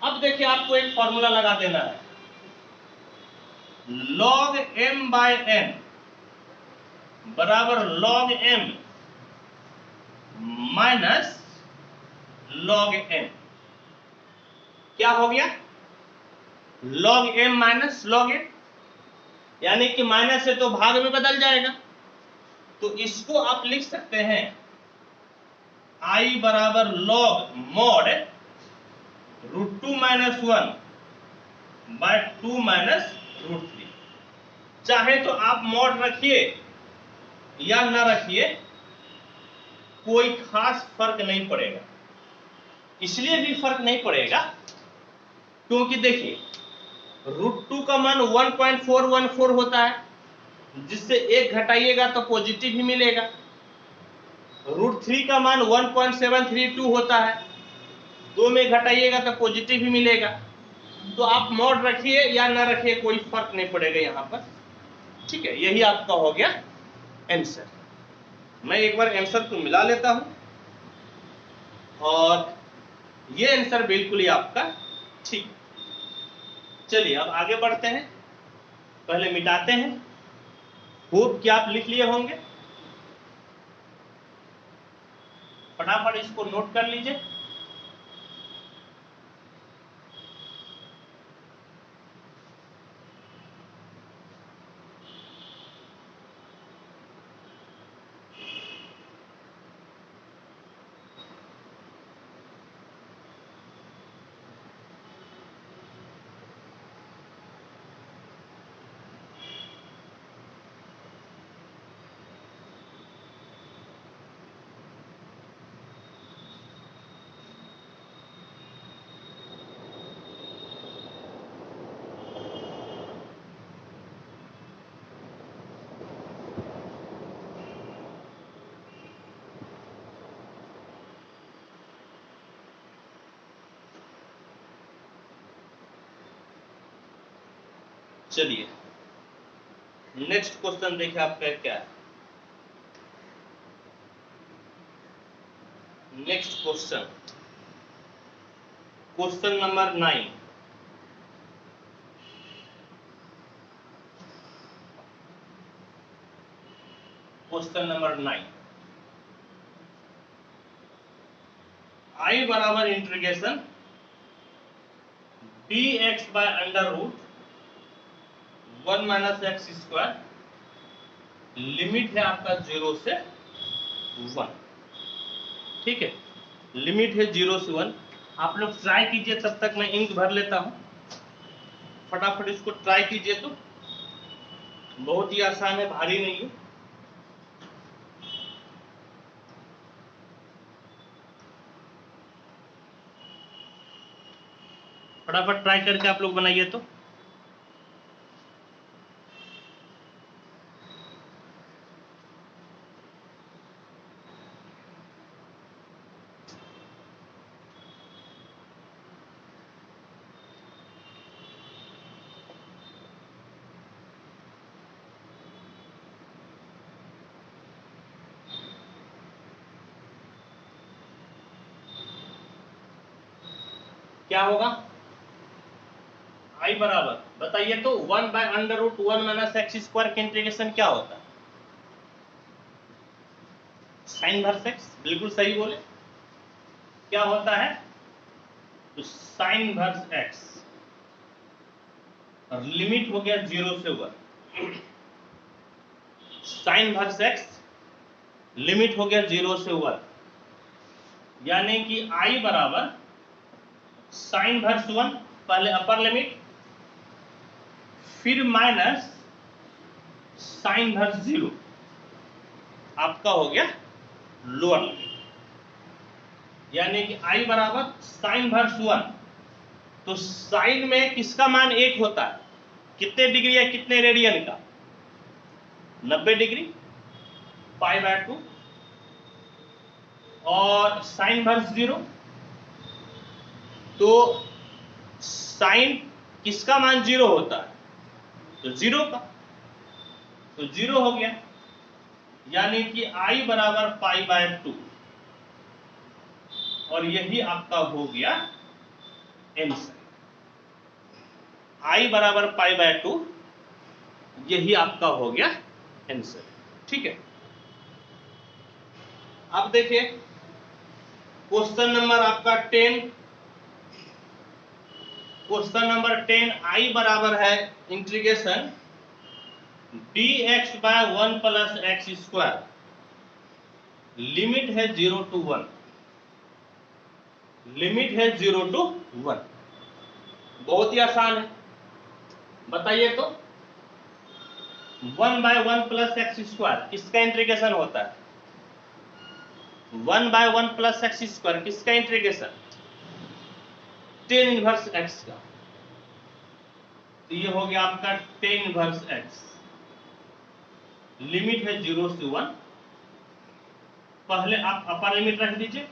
अब देखिए आपको एक फॉर्मूला लगा देना है, log m/n बराबर log m minus log n। क्या हो गया? log m minus log n, यानी कि माइनस से तो भाग में बदल जाएगा। तो इसको आप लिख सकते हैं I बराबर log mod √2 minus 1 by 2 minus √3। चाहे तो आप मॉड रखिए या ना रखिए, कोई खास फर्क नहीं पड़ेगा। इसलिए भी फर्क नहीं पड़ेगा क्योंकि देखिए √2 का मान 1.414 होता है, जिससे 1 घटाइएगा तो पॉजिटिव ही मिलेगा। √3 का मान 1.732 होता है, 2 में घटाइएगा तो पॉजिटिव ही मिलेगा। तो आप मॉड रखिए या ना रखिए, कोई फर्क नहीं पड़ेगा यहाँ पर। ठीक है, यही आपका हो गया आंसर। मैं एक बार आंसर को मिला लेता हूं, और ये आंसर बिल्कुल ही आपका ठीक। चलिए अब आगे बढ़ते हैं, पहले मिटाते हैं। होप कि आप लिख लिए होंगे, फटाफट इसको नोट कर लीजिए। चलिए नेक्स्ट क्वेश्चन देखिए आपका क्या है। Next question, question number 9। Question number 9, I बराबर integration dx by under root 1 minus x square, limit है आपका 0 से 1। ठीक है, लिमिट है 0 से 1। आप लोग ट्राई कीजिए, तब तक मैं इंक भर लेता हूं। फटाफट इसको ट्राई कीजिए, तो बहुत ही आसान है, भारी नहीं है। फटाफट ट्राई करके आप लोग बनाइए तो। क्या होगा? I बराबर बताइए तो 1 by under root 1 minus x square का इंटीग्रेशन क्या होता है? साइन इनवर्स एक्स, बिल्कुल सही बोले। क्या होता है? तो साइन इनवर्स एक्स, और लिमिट हो गया 0 से 1। साइन इनवर्स एक्स लिमिट हो गया 0 से 1, यानी कि I बराबर साइन इनवर्स 1, पहले अपर लिमिट, फिर माइनस साइन इनवर्स 0, आपका हो गया लोअर लिमिट। यानी कि I बराबर साइन इनवर्स 1, तो साइन में किसका मान 1 होता है? कितने डिग्री या कितने रेडियन का? 90 डिग्री, पाई बाय 2। और साइन इनवर्स 0, तो साइन किसका मान 0 होता है? तो 0 का, तो 0 हो गया। यानी कि I बराबर पाई बाय 2, और यही आपका हो गया आंसर। I बराबर पाई बाय 2, यही आपका हो गया आंसर। ठीक है। अब देखिए क्वेश्चन नंबर आपका 10, क्वेश्चन नंबर 10 आई बराबर है integration dx by 1 plus x square, limit है 0 to 1, लिमिट है 0 to 1। बहुत ही आसान है, बताइए तो 1 बाय 1 प्लस एक्स स्क्वायर किसका इंटीग्रेशन होता है? 1 बाय 1 प्लस एक्स स्क्वायर किसका इंटीग्रेशन? टेन इनवर्स एक्स का। तो ये हो गया आपका टेन इनवर्स एक्स, लिमिट है 0 से 1। पहले आप अपर लिमिट रख दीजिए,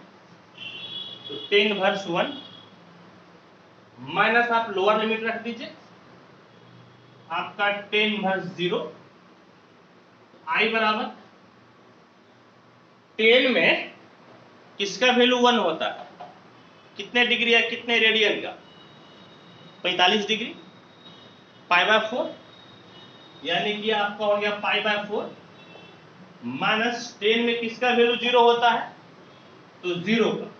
तो टेन इनवर्स 1 माइनस आप लोअर लिमिट रख दीजिए, आपका टेन इनवर्स 0। आई बराबर 10 में किसका वैल्यू 1 होता है? कितने डिग्री है, कितने रेडियन का? 45 डिग्री, पाई बाय 4, यानी कि आपका हो गया पाई बाय 4 माइनस 10 में किसका वैल्यू 0 होता है? तो 0 का।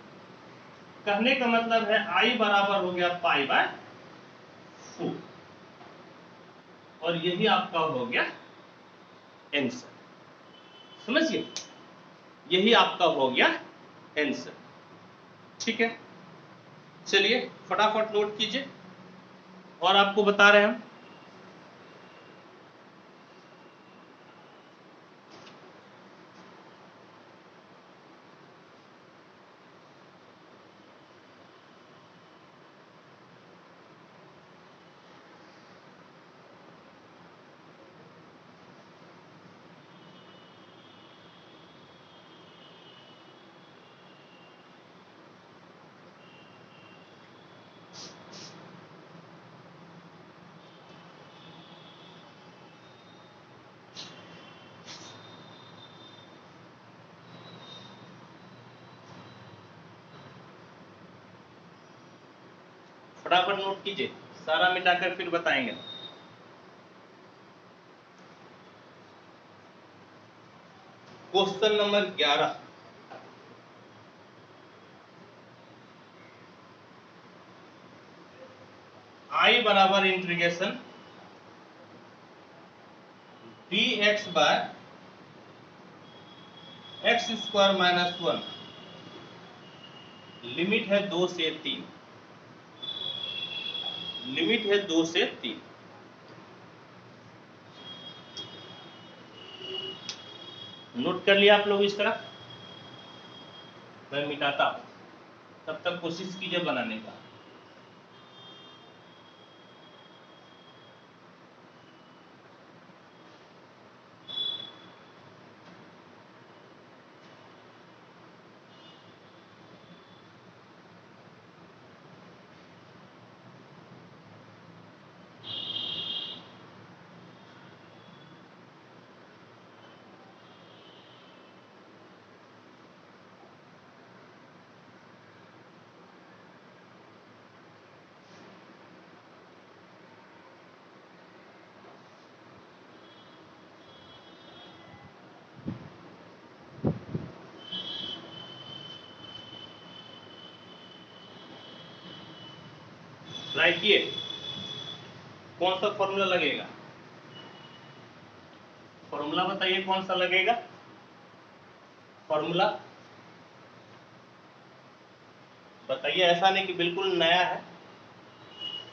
कहने का मतलब है आई बराबर हो गया पाई बाय 4, और यही आपका हो गया आंसर। समझिए, यही आपका हो गया आंसर। ठीक है, चलिए फटाफट नोट कीजिए, और आपको बता रहे हैं हम फटाफट नोट कीजिए, सारा मिटाकर फिर बताएंगे। क्वेश्चन नंबर 11, आई बराबर integration dx by x square minus 1, limit है 2 से 3, लिमिट है 2 से 3। नोट कर लिया आप लोग इस तरह? मैं मिटाता हूं, तब तक कोशिश कीजिए बनाने का। राइट, किए कौन सा फॉर्मूला लगेगा? फॉर्मूला बताइए कौन सा लगेगा? फॉर्मूला बताइए, ऐसा नहीं कि बिल्कुल नया है।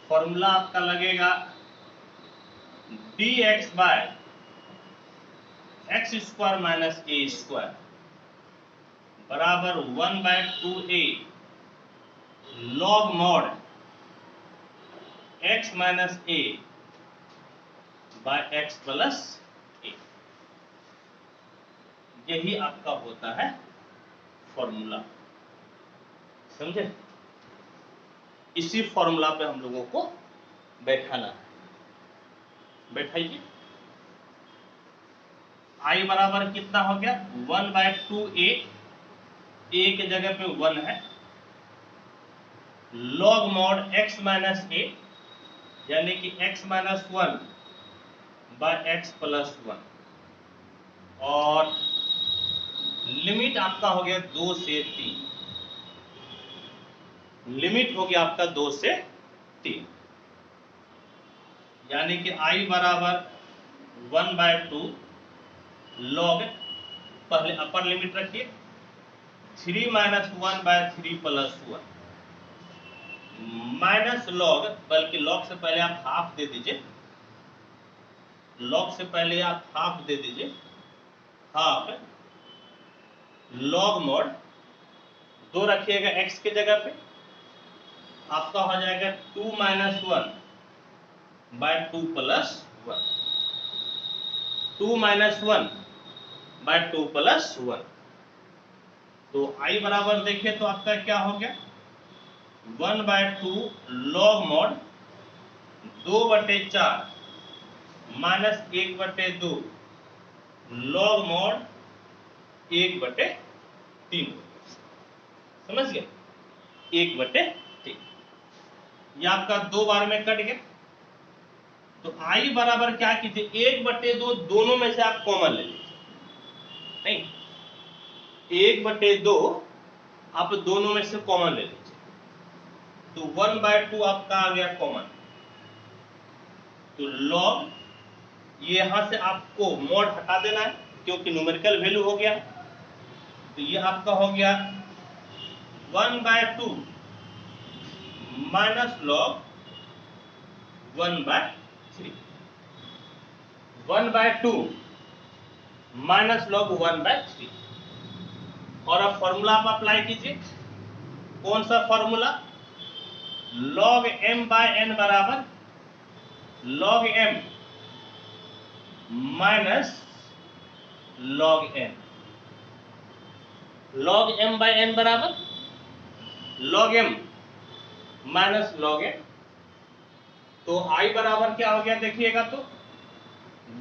फॉर्मूला आपका लगेगा dx by x square minus a square बराबर 1/2a log mod x minus a by x plus a. यही आपका होता है फॉर्मूला, समझे? इसी फॉर्मूला पे हम लोगों को बैठाना है। बैठाइए। आई बराबर कितना हो गया? 1/2a, ए के जगह पे 1 है, log mod x minus a, यानी कि x minus 1 by x plus 1, और लिमिट आपका हो गया 2 से 3, लिमिट हो गया आपका 2 से 3, यानी कि I बराबर 1/2 लॉग, पहले अपर लिमिट रखिए 3 - 1/3 + 1 माइनस लॉग, बल्कि लॉग से पहले आप हाफ दे दीजिए, लॉग से पहले आप हाफ दे दीजिए, हाफ लॉग मॉड 2 रखिएगा x के जगह पे, आपका हो जाएगा 2 - 1/2 + 1, 2 - 1/2 + 1। तो I बराबर देखिए तो आपका क्या हो गया 1/2 log mod 2/4 minus 1/2 log mod 1/3, समझ गए, 1/3, ये आपका 2 बार में कट गया। तो I बराबर क्या कीजिए 1/2 दोनों में से आप कॉमन ले लीजिए, नहीं 1/2 आप दोनों में से कॉमन ले लीजिए, तो 1/2 आपका आ गया कॉमन, तो लॉग ये यहां से आपको मॉड हटा देना है क्योंकि न्यूमेरिकल वैल्यू हो गया, तो ये आपका हो गया 1/2 माइनस लॉग 1/3, 1/2 माइनस लॉग 1/3। और अब फॉर्मूला आप अप्लाई कीजिए, कौन सा फॉर्मूला, log m/n बराबर log m minus log n, log m/n बराबर log m minus log n। तो I बराबर क्या हो गया देखिएगा, तो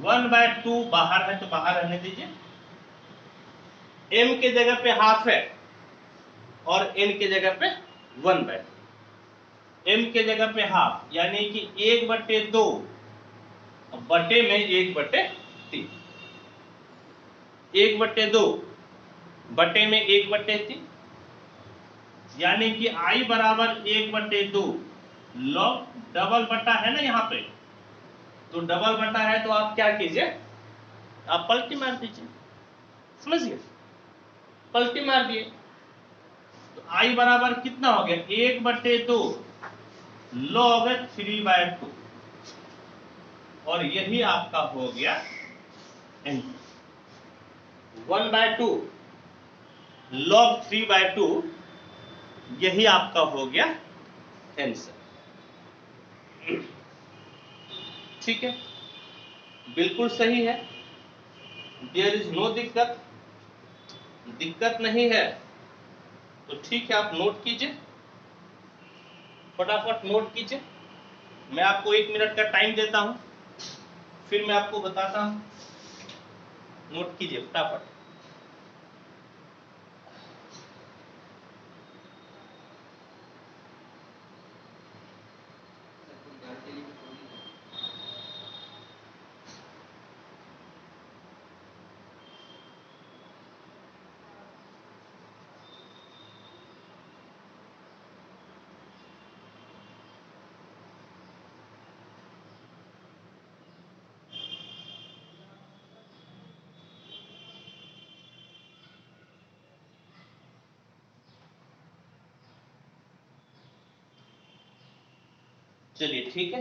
1/2 बाहर है तो बाहर रहने दीजिए, m के जगह पे हाफ है और n के जगह पे 1/2, m के जगह पे हाफ यानी कि 1/2 बटे में 1/3, 1/2 बटे में 1/3, यानी कि I बराबर 1/2 लॉग, डबल बटा है ना यहाँ पे, तो डबल बटा है तो आप क्या कीजिए, आप पलटी मार दीजिए, समझिए, पलटी मार दिए, तो I बराबर कितना हो गया 1/2 लॉग 3/2, और यही आपका हो गया आंसर, 1/2 लॉग 3/2, यही आपका हो गया आंसर। ठीक है, बिल्कुल सही है, देयर इज नो दिक्कत, दिक्कत नहीं है, तो ठीक है आप नोट कीजिए, फटाफट नोट कीजिए, मैं आपको 1 मिनट का टाइम देता हूं, फिर मैं आपको बताता हूं, नोट कीजिए फटाफट। चलिए ठीक है,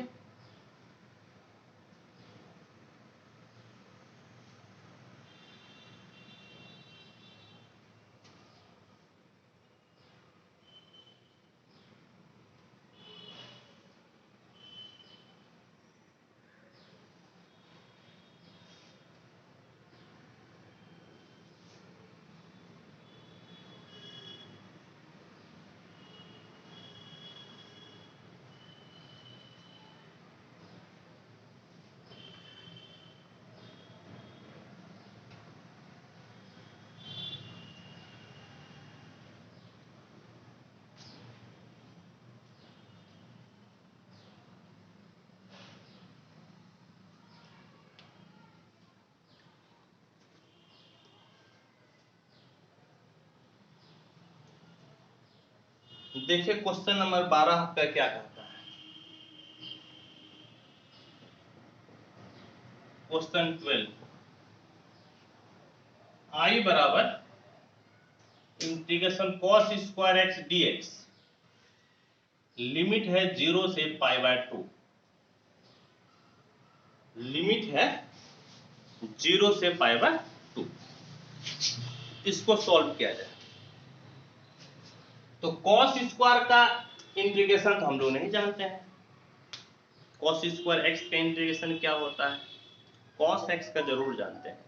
देखिए क्वेश्चन नंबर 12 आपका क्या कहता है। क्वेश्चन 12, I बराबर integration cos square x d x, limit है 0 से π/2, लिमिट है 0 से π/2। इसको सॉल्व किया जाए तो कॉस स्क्वायर का इंटीग्रेशन तो हम लोग नहीं जानते हैं। कॉस स्क्वायर एक्स का इंटीग्रेशन क्या होता है, कॉस एक्स का जरूर जानते हैं।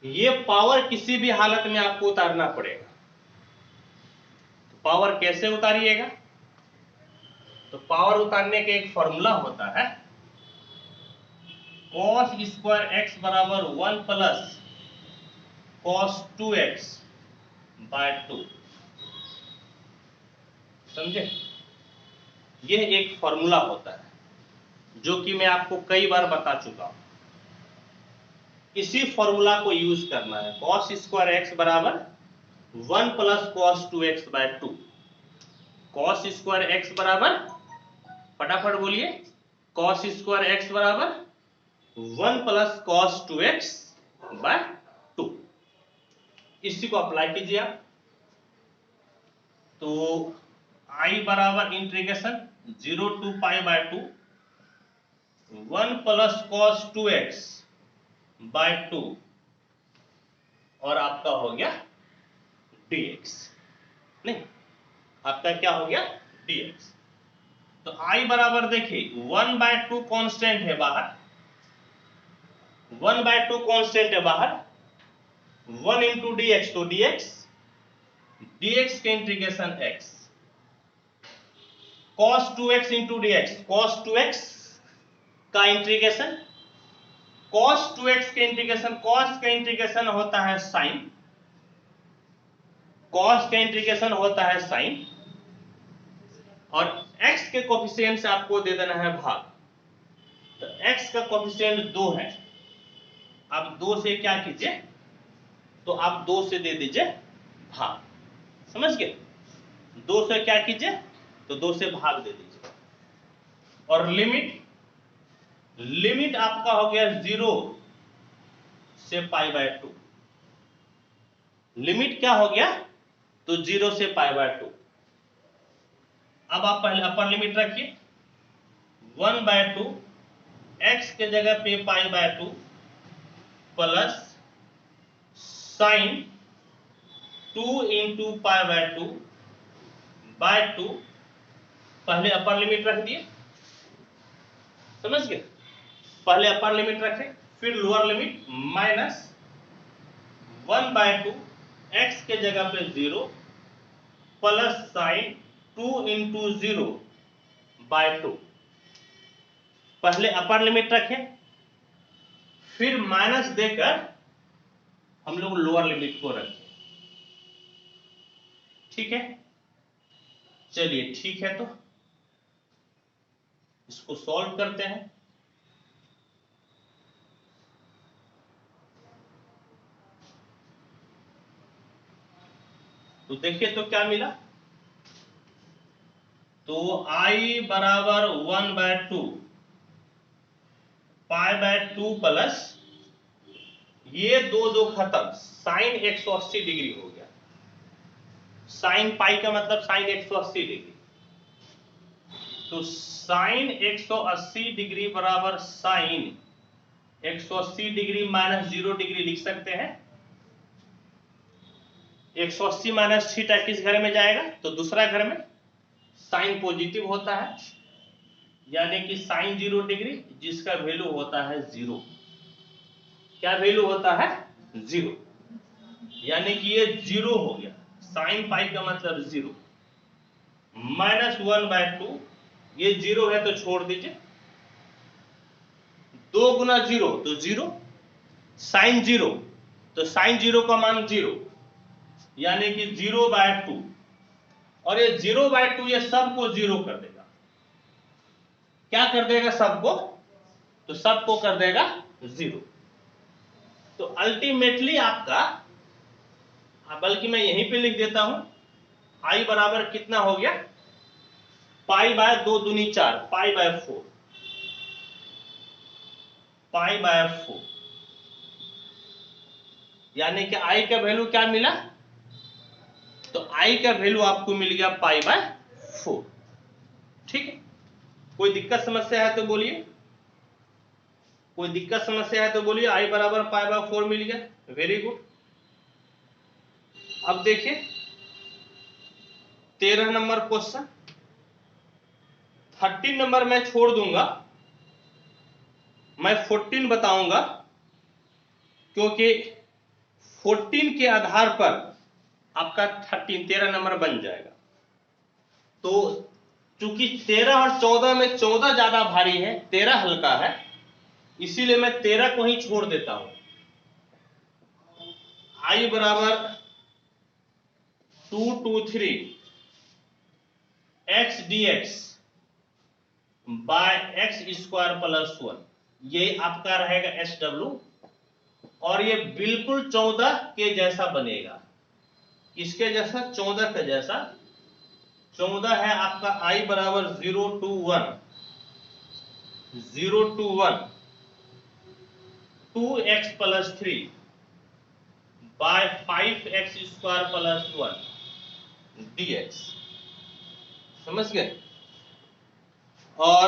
ये पावर किसी भी हालत में आपको उतारना पड़ेगा। तो पावर कैसे उतारिएगा, तो पावर उतारने का एक फॉर्मूला होता है, कॉस स्क्वायर एक्स बराबर 1 प्लस कॉस 2x/2। समझे, यह एक फॉर्मूला होता है जो कि मैं आपको कई बार बता चुका हूं। इसी फॉर्मूला को यूज करना है। कॉस स्क्वायर एक्स बराबर 1 plus cos 2x/2। Cos square x बराबर, फटाफट बोलिए, कॉस स्क्वायर एक्स बराबर 1 प्लस कॉस 2x/2। इसी को अप्लाई कीजिए आप। तो I बराबर integration 0 to π/2 1 plus cos 2x/2 और आपका हो गया dx। नहीं, आपका क्या हो गया, dx। तो I बराबर देखिए 1/2 कांस्टेंट है बाहर, 1/2 कांस्टेंट है बाहर, 1 इंटू dx, तो dx के integration x, cos 2x into dx, cos 2x का इंटीग्रेशन, cos 2x के इंटीग्रेशन, cos का इंटीग्रेशन होता है sin, cos का इंटीग्रेशन होता है sin, और x के कोफिशिएंट से आपको दे देना है भाग। तो x का कोफिशिएंट 2 है, आप 2 से क्या कीजिए, तो आप 2 से दे दीजिए भाग। समझ गए, 2 से क्या कीजिए, तो 2 से भाग दे दीजिए। और लिमिट आपका हो गया 0 से π/2। लिमिट क्या हो गया, तो 0 से π/2। अब आप पहले अपर लिमिट रखिए, 1/2 x के जगह पे π/2 प्लस साइन 2 इंटू π/2/2। पहले अपर लिमिट रख दिए, समझ गए, पहले अपर लिमिट रखें, फिर लोअर लिमिट माइनस 1/2 x के जगह पे 0 प्लस साइन 2 इंटू 0/2। पहले अपर लिमिट रखें, फिर माइनस देकर हम लोग लोअर लिमिट को रखें। ठीक है, चलिए ठीक है, तो इसको सॉल्व करते हैं। तो देखिए तो क्या मिला, तो I बराबर 1/2 π/2 प्लस ये दो खत्म, साइन 180 डिग्री हो गया। साइन पाई का मतलब साइन 180 डिग्री, तो साइन 180 डिग्री बराबर साइन 180 डिग्री माइनस 0 डिग्री लिख सकते हैं। 180 माइनस थीटा किस घर में जाएगा, तो दूसरा घर में। साइन पॉजिटिव होता है, यानी कि साइन 0 डिग्री, जिसका वैल्यू होता है 0। क्या वैल्यू होता है, 0, यानी कि ये 0 हो गया। साइन पाई का मतलब 0, माइनस 1/2, ये 0 है तो छोड़ दीजिए, 2 गुना 0 तो 0, साइन 0 तो साइन 0 का मान 0, यानी कि 0/2, और ये 0/2 ये सबको 0 कर देगा। क्या कर देगा सबको, तो सबको कर देगा 0। तो अल्टीमेटली आपका, बल्कि मैं यहीं पे लिख देता हूं, आई बराबर कितना हो गया, पाई बाय 2 दूनी 4, पाई बाय 4, पाई बाय 4, यानी कि आई का वैल्यू क्या मिला, तो आई का वैल्यू आपको मिल गया पाई बाय 4। ठीक है, कोई दिक्कत समस्या है तो बोलिए, कोई दिक्कत समस्या है तो बोलिए। आई बराबर पाई बाय 4 मिल गया, वेरी गुड। अब देखिए 13 नंबर क्वेश्चन, 13 नंबर मैं छोड़ दूंगा, मैं 14 बताऊंगा, क्योंकि 14 के आधार पर आपका 13 नंबर बन जाएगा। तो चूंकि 13 और 14 में 14 ज्यादा भारी है, 13 हल्का है, इसीलिए मैं 13 को ही छोड़ देता हूं। आई बराबर 2 2 3 x d x by x square plus 1, ये आपका रहेगा एस डब्ल्यू, और ये बिल्कुल 14 के जैसा बनेगा। किसके जैसा, 14 के जैसा। 14 है आपका आई बराबर 0 to 1, 0 to 1 2x plus 3 by 5x square plus 1 dx, समझ गए। और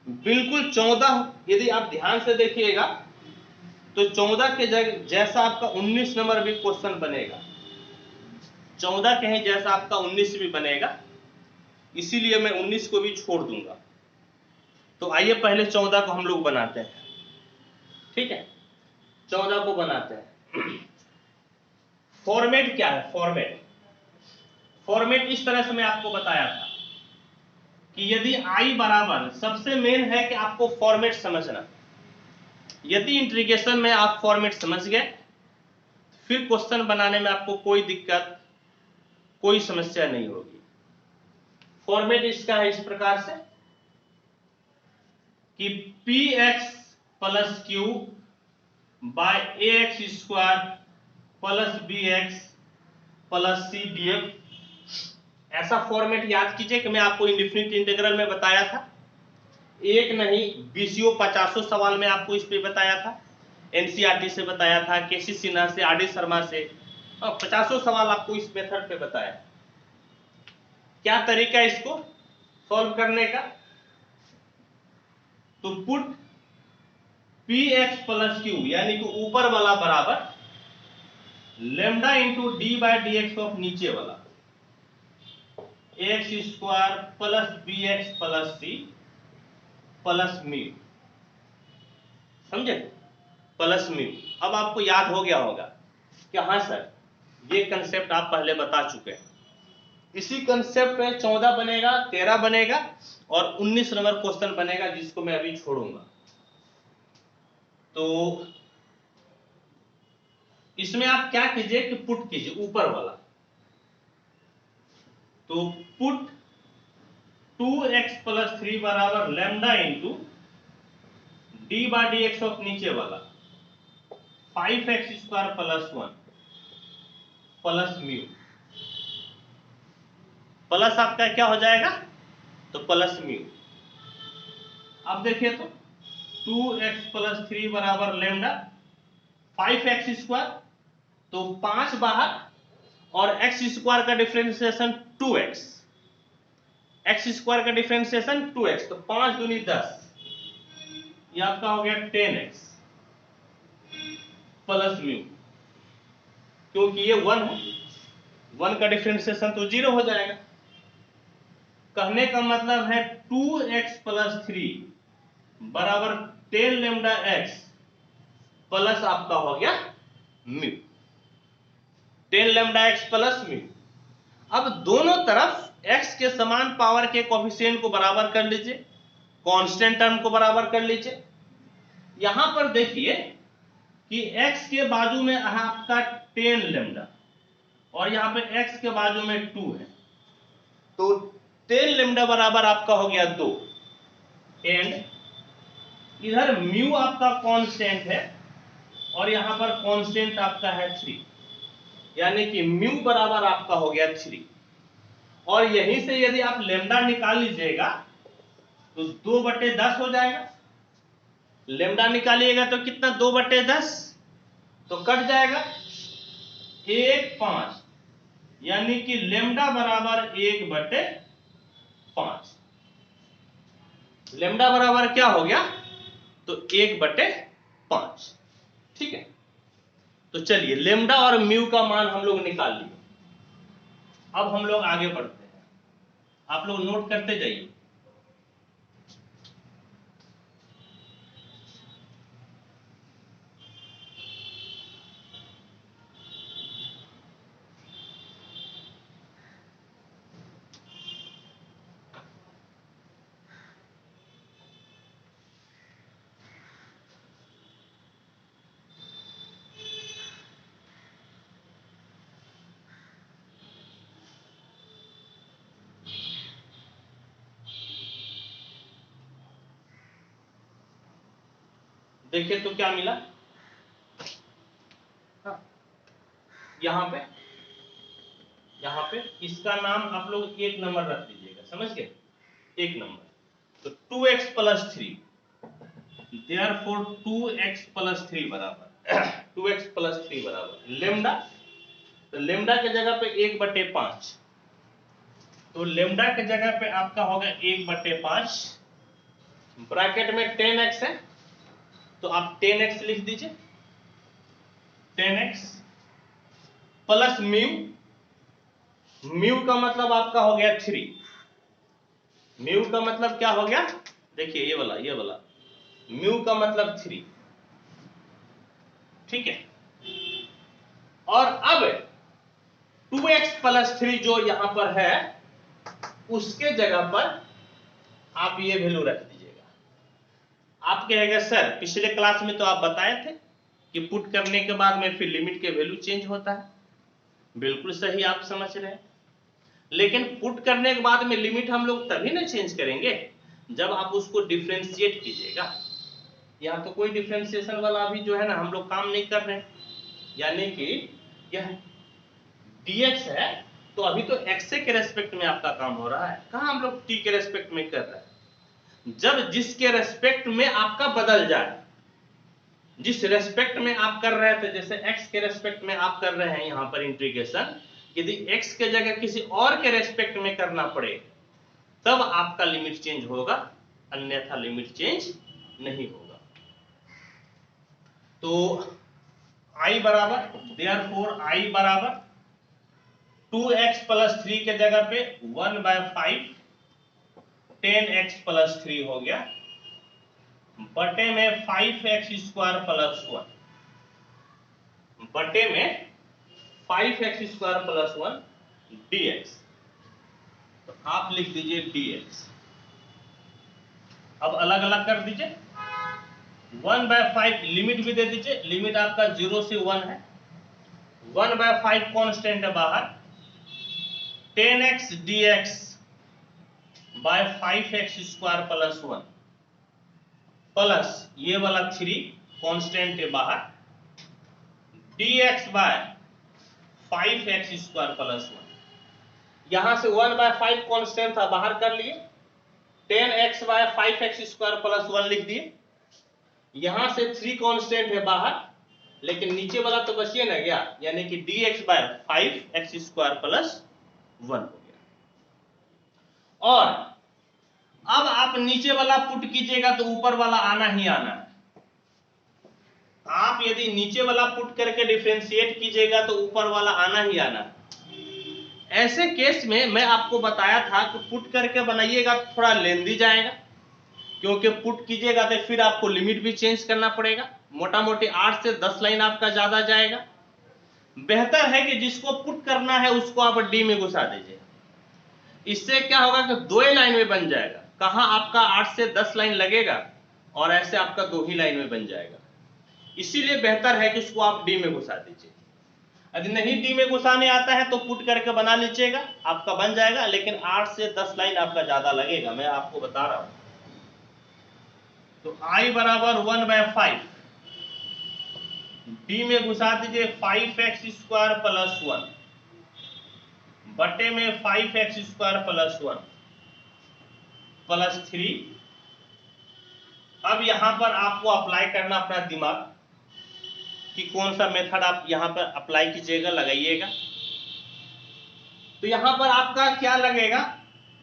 बिल्कुल 14, यदि आप ध्यान से देखिएगा तो 14 के जैसा आपका 19 नंबर भी क्वेश्चन बनेगा, 14 के जैसा आपका 19 भी बनेगा, इसीलिए मैं 19 को भी छोड़ दूंगा। तो आइए पहले 14 को हम लोग बनाते हैं। ठीक है, 14 को बनाते हैं। फॉर्मेट क्या है, फॉर्मेट, फॉर्मेट इस तरह से मैं आपको बताया था कि यदि आई बराबर, सबसे मेन है कि आपको फॉर्मेट समझना। यदि इंटीग्रेशन में आप फॉर्मेट समझ गए, फिर क्वेश्चन बनाने में आपको कोई दिक्कत, कोई समस्या नहीं होगी। फॉर्मेट इसका है इस प्रकार से कि px plus q by ax square plus bx plus c df। ऐसा फॉर्मेट याद कीजिए कि मैं आपको इंडेफिनिट इंटीग्रल में बताया था, एक नहीं 20 50 सवाल में आपको इस पे बताया था, एनसीईआरटी से बताया था, केसी सिन्हा से, आर डी शर्मा से, और 50 सवाल आपको इस मेथड पे बताया। क्या तरीका है इसको सॉल्व करने का, तो पुट px प्लस क्यू यानी कि ऊपर वाला बराबर lambda into d by d x of नीचे वाला, x square plus b x plus c plus mu, समझे, प्लस म्यू। अब आपको याद हो गया होगा कि हाँ सर ये कंसेप्ट आप पहले बता चुके हैं। इसी कंसेप्ट में 14 बनेगा, 13 बनेगा और 19 नंबर क्वेश्चन बनेगा, जिसको मैं अभी छोड़ूंगा। तो इसमें आप क्या कीजिए कि पुट कीजिए ऊपर वाला, तो पुट 2x प्लस 3 बराबर lambda into D by D x of नीचे वाला 5x square plus 1 plus mu, plus आपका क्या हो जाएगा, तो प्लस म्यू। अब देखिए तो 2x प्लस 3 बराबर लेमडा 5x स्क्वायर, तो 5 बाहर और x स्क्वायर का डिफरेंशिएशन 2x, x स्क्वायर का डिफरेंशिएशन 2x, तो 5 दूनी 10, ये आपका हो गया 10x प्लस म्यू, क्योंकि ये 1 है, 1 का डिफरेंशिएशन तो 0 हो जाएगा। कहने का मतलब है 2x प्लस 3 बराबर 10 लेमडा x प्लस आपका हो गया mu, 10 lambda x plus mu. अब दोनों तरफ x के समान पावर के कोफिशिएंट को बराबर कर लीजिए, कांस्टेंट टर्म को बराबर कर लीजिए। यहां पर देखिए कि x के बाजू में है आपका 10 लेमडा और यहां पे x के बाजू में 2 है, तो 10 लेमडा बराबर आपका हो गया 2, एंड इधर म्यू आपका कांस्टेंट है और यहां पर कांस्टेंट आपका है 3, यानी कि म्यू बराबर आपका हो गया 3। और यहीं से यदि आप लेमडा निकाल लीजिएगा तो 2/10 हो जाएगा। लेमडा निकालिएगा तो कितना, 2/10, तो कट जाएगा 1/5, यानी कि लेमडा बराबर 1/5। लेमडा बराबर क्या हो गया, तो 1/5। ठीक है, तो चलिए लेमडा और म्यू का मान हम लोग निकाल लिए। अब हम लोग आगे बढ़ते हैं, आप लोग नोट करते जाइए। देखिए तो क्या मिला, हाँ, यहाँ पे इसका नाम आप लोग 1 नंबर रख दीजिएगा, समझ गए, 1 नंबर। तो 2x + 3, देयरफॉर 2x + 3 बराबर 2x + 3 बराबर लेमडा। तो लेमडा के जगह पे 1/5, तो लेमडा के जगह पे आपका होगा 1/5, ब्रैकेट में 10x है तो आप 10x लिख दीजिए, 10x प्लस म्यू, म्यू का मतलब आपका हो गया 3, म्यू का मतलब क्या हो गया, देखिए ये वाला म्यू का मतलब 3। ठीक है, और अब 2x + 3 जो यहां पर है उसके जगह पर आप ये वैल्यू रख दीजिएगा। आप कहेंगे सर पिछले क्लास में तो आप बताए थे कि पुट करने के बाद में फिर लिमिट के वैल्यू चेंज होता है, बिल्कुल सही आप समझ रहे हैं, लेकिन पुट करने के बाद में लिमिट हम लोग तभी ना चेंज करेंगे जब आप उसको डिफरेंशिएट कीजिएगा। यहाँ तो कोई डिफरेंशिएशन वाला अभी जो है ना हम लोग काम नहीं कर रहे हैं, यानी कि यह dx है तो अभी तो x के रेस्पेक्ट में आपका काम हो रहा है, कहाँ हम लोग t के रेस्पेक्ट में कर रहे हैं। जब जिसके रेस्पेक्ट में आपका बदल जाए, जिस रेस्पेक्ट में आप कर रहे थे, जैसे x के रेस्पेक्ट में आप कर रहे हैं यहाँ पर इंटीग्रेशन, यदि x के जगह किसी और के रेस्पेक्ट में करना पड़े तब आपका लिमिट चेंज होगा, अन्यथा लिमिट चेंज नहीं होगा। तो I बराबर, देयरफॉर I बराबर 2x + 3 के जगह पे 1/5 10x + 3 हो गया, बटे में 5x² + 1, बटे में 5x² + 1 dx। तो आप लिख दीजिए dx। अब अलग अलग कर दीजिए, 1/5 लिमिट भी दे दीजिए, लिमिट आपका 0 से 1 है, 1/5 कांस्टेंट है बाहर, 10x dx by 5x² + 1 plus ये वाला 3 कांस्टेंट है बाहर, dx by 5x² + 1। यहां से 1/5 कांस्टेंट था बाहर कर लिए, 10x by 5x² + 1 लिख दिए, यहां से 3 कांस्टेंट है बाहर, लेकिन नीचे वाला तो बचिए ना गया, यानी कि dx by 5x² + 1 हो गया। और अब आप नीचे वाला पुट कीजिएगा तो ऊपर वाला आना ही आना है। आप यदि नीचे वाला पुट करके डिफरेंशिएट कीजिएगा तो ऊपर वाला आना ही आना है। ऐसे केस में मैं आपको बताया था कि पुट करके बनाइएगा तो थोड़ा लेंदी जाएगा, क्योंकि पुट कीजिएगा तो फिर आपको लिमिट भी चेंज करना पड़ेगा, मोटा मोटी 8 से 10 लाइन आपका ज्यादा जाएगा। बेहतर है कि जिसको पुट करना है उसको आप डी में घुसा दीजिए, इससे क्या होगा कि 2 लाइन में बन जाएगा, कहां आपका 8 से 10 लाइन लगेगा और ऐसे आपका 2 ही लाइन में बन जाएगा। इसीलिए बेहतर है कि उसको आप डी में घुसा दीजिए। यदि नहीं डी में घुसाने आता है तो पुट करके बना लीजिएगा, आपका बन जाएगा, लेकिन 8 से 10 लाइन आपका ज्यादा लगेगा, मैं आपको बता रहा हूं। तो I बराबर 1/5, डी में घुसा दीजिए 5x² + 1 बटे में 5x² प्लस 1 प्लस 3। अब यहां पर आपको अप्लाई करना अपना दिमाग कि कौन सा मेथड आप यहां पर अप्लाई कीजिएगा, लगाइएगा। तो यहां पर आपका क्या लगेगा,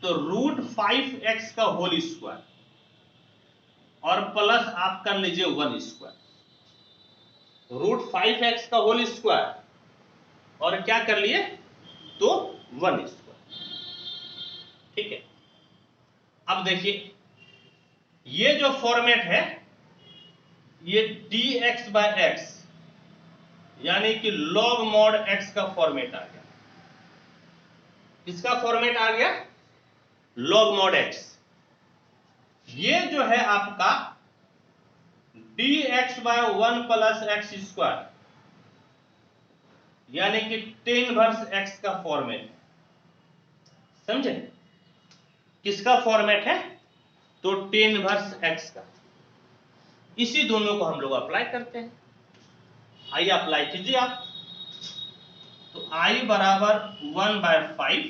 तो √5x का होल स्क्वायर और प्लस आप कर लीजिए 1²। √5x का होल स्क्वायर और क्या कर लिए, तो 1²। ठीक है। अब देखिए ये जो फॉर्मेट है ये dx/x यानी कि log mod x का फॉर्मेट आ गया। किसका फॉर्मेट आ गया, log mod x। ये जो है आपका dx/1 प्लस x² यानी कि tan इनवर्स x का फॉर्मेट है। समझे, किसका फॉर्मेट है, तो tan इनवर्स x का। इसी दोनों को हम लोग अप्लाई करते हैं। आइए अप्लाई कीजिए आप। तो I बराबर 1/5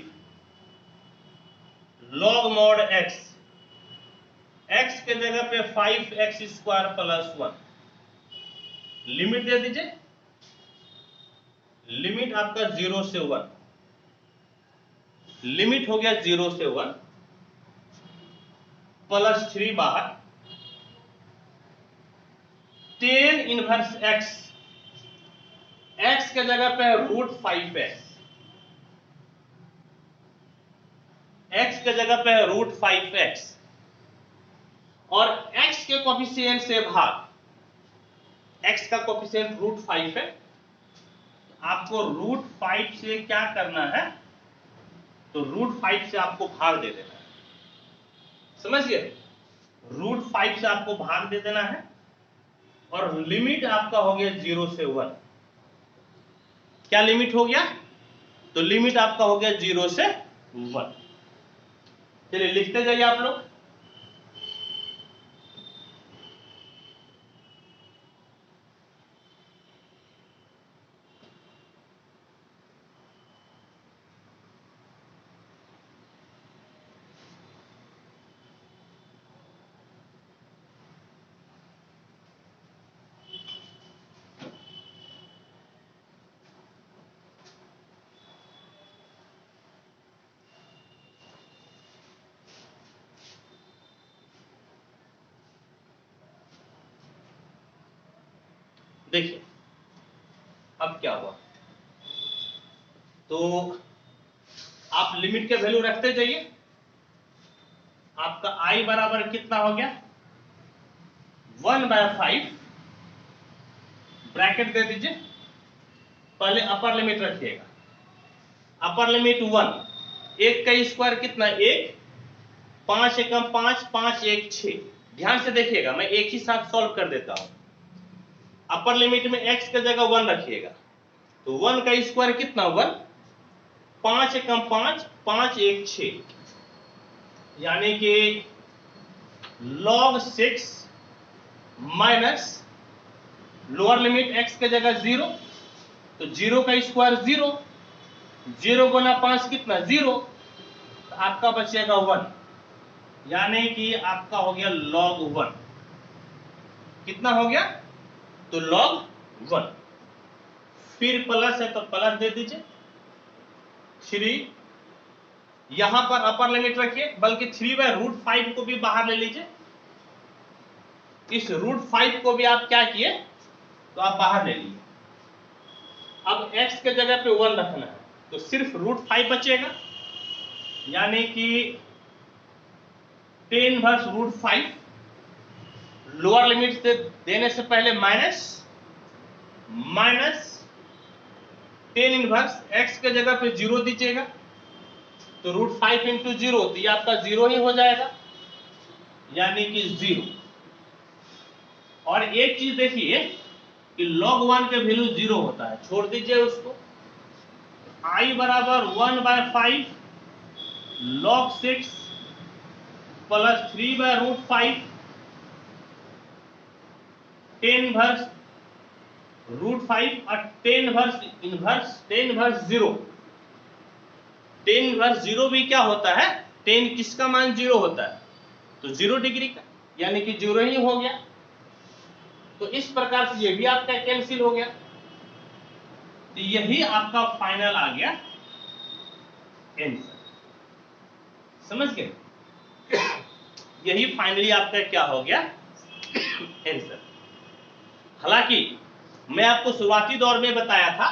log mod x, x के जगह पे 5x² प्लस 1, लिमिट दे दीजिए। लिमिट आपका 0 से 1, लिमिट हो गया 0 से 1 प्लस 3 बाहर, tan इनवर्स x, x के जगह पे √5x, x के जगह पे √5x और x के कोफिशिएंट से भाग, x का कोफिशिएंट √5 है। आपको √5 से क्या करना है, तो √5 से आपको भाग दे देना है। समझ गए, √5 से आपको भाग दे देना है और लिमिट आपका हो गया 0 से 1। क्या लिमिट हो गया, तो लिमिट आपका हो गया 0 से 1। चलिए लिखते जाइए आप लोग। देखिए अब क्या हुआ, तो आप लिमिट के वैल्यू रखते जाइए। आपका I बराबर कितना हो गया, 1/5, ब्रैकेट दे दीजिए। पहले अपर लिमिट रखिएगा, अपर लिमिट 1, 1 का स्क्वायर कितना 1, 5 एकम 5, 5 1 6। ध्यान से देखिएगा, मैं एक ही साथ सॉल्व कर देता हूं। अपर लिमिट में x की जगह 1 रखिएगा, तो 1 का स्क्वायर कितना 1, 5 एकम 5, 5 1 6 यानी कि log 6 minus lower limit x की जगह 0, तो 0 का स्क्वायर 0, 0 गुना 5 कितना 0, तो आपका बचेगा 1 यानी कि आपका हो गया log 1। कितना हो गया, तो log 1। फिर प्लस है तो प्लस दे दीजिए 3, यहां पर अपर लिमिट रखिए, बल्कि 3/√5 को भी बाहर ले लीजिए। इस √5 को भी आप क्या किए, तो आप बाहर ले लीजिए। अब x के जगह पे 1 रखना है, तो सिर्फ √5 बचेगा यानी कि tan इनवर्स √5, लोअर लिमिट से देने से पहले माइनस tan इनवर्स x के जगह पे 0 दीजिएगा, तो √5 × 0, तो ये आपका 0 ही हो जाएगा यानी कि 0। और एक चीज देखिए कि log 1 के वैल्यू 0 होता है, छोड़ दीजिए उसको। I बराबर 1/5 log 6 प्लस 3/√5 tan इनवर्स √5 और tan inverse 0 tan inverse zero भी क्या होता है, टेन किसका मान जीरो होता है, तो 0 डिग्री का, यानी कि जीरो ही हो गया। तो इस प्रकार से ये भी आपका कैंसिल हो गया। तो यही आपका फाइनल आ गया आंसर, समझ गए? यही फाइनली आपका क्या हो गया आंसर। हालांकि मैं आपको शुरुआती दौर में बताया था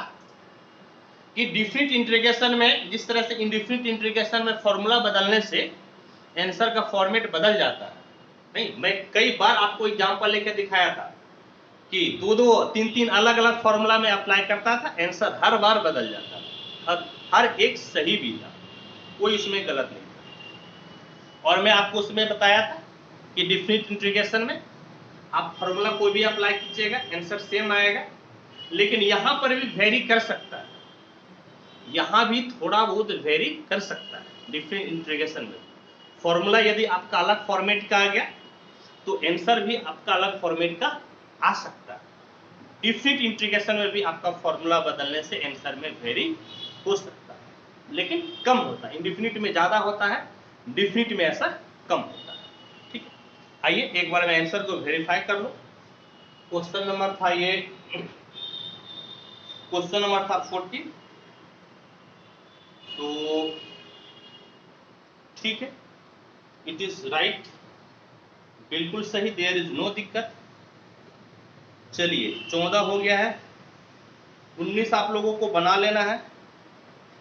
कि डिफिनिट इंटीग्रेशन में जिस तरह से इनडिफिनिट इंटीग्रेशन में फॉर्मूला बदलने से आंसर का फॉर्मेट बदल जाता है। नहीं, मैं कई बार आपको एग्जांपल लेकर दिखाया था कि दो दो तीन तीन अलग अलग फॉर्मूला में अप्लाई करता था, आंसर हर बार बदल जाता था, हर एक सही भी था, कोई इसमें गलत नहीं था। और मैं आपको उसमें बताया था कि डिफिनिट इंटीग्रेशन में आप फॉर्मूला कोई भी अप्लाई कीजिएगा आंसर सेम आएगा, लेकिन यहां पर भी वेरी कर सकता है, यहां भी थोड़ा बहुत वेरी कर सकता है। डिफिनिट इंटीग्रेशन में फॉर्मूला यदि आपका अलग फॉर्मेट का आ गया तो आंसर भी आपका अलग फॉर्मेट का आ सकता है। डिफिनिट इंटीग्रेशन में भी आपका फॉर्मूला बदलने से आंसर में वेरी हो सकता है, लेकिन कम होता है। इंडिफिनिट में ज्यादा होता है, डिफिनिट में ऐसा कम होता है। ठीक है, आइए एक बार मैं आंसर को वेरीफाई कर लूं। क्वेश्चन नंबर था ये, क्वेश्चन नंबर था 14, तो ठीक है, इट इज राइट, बिल्कुल सही, देयर इज नो दिक्कत। चलिए 14 हो गया है, 19 आप लोगों को बना लेना है,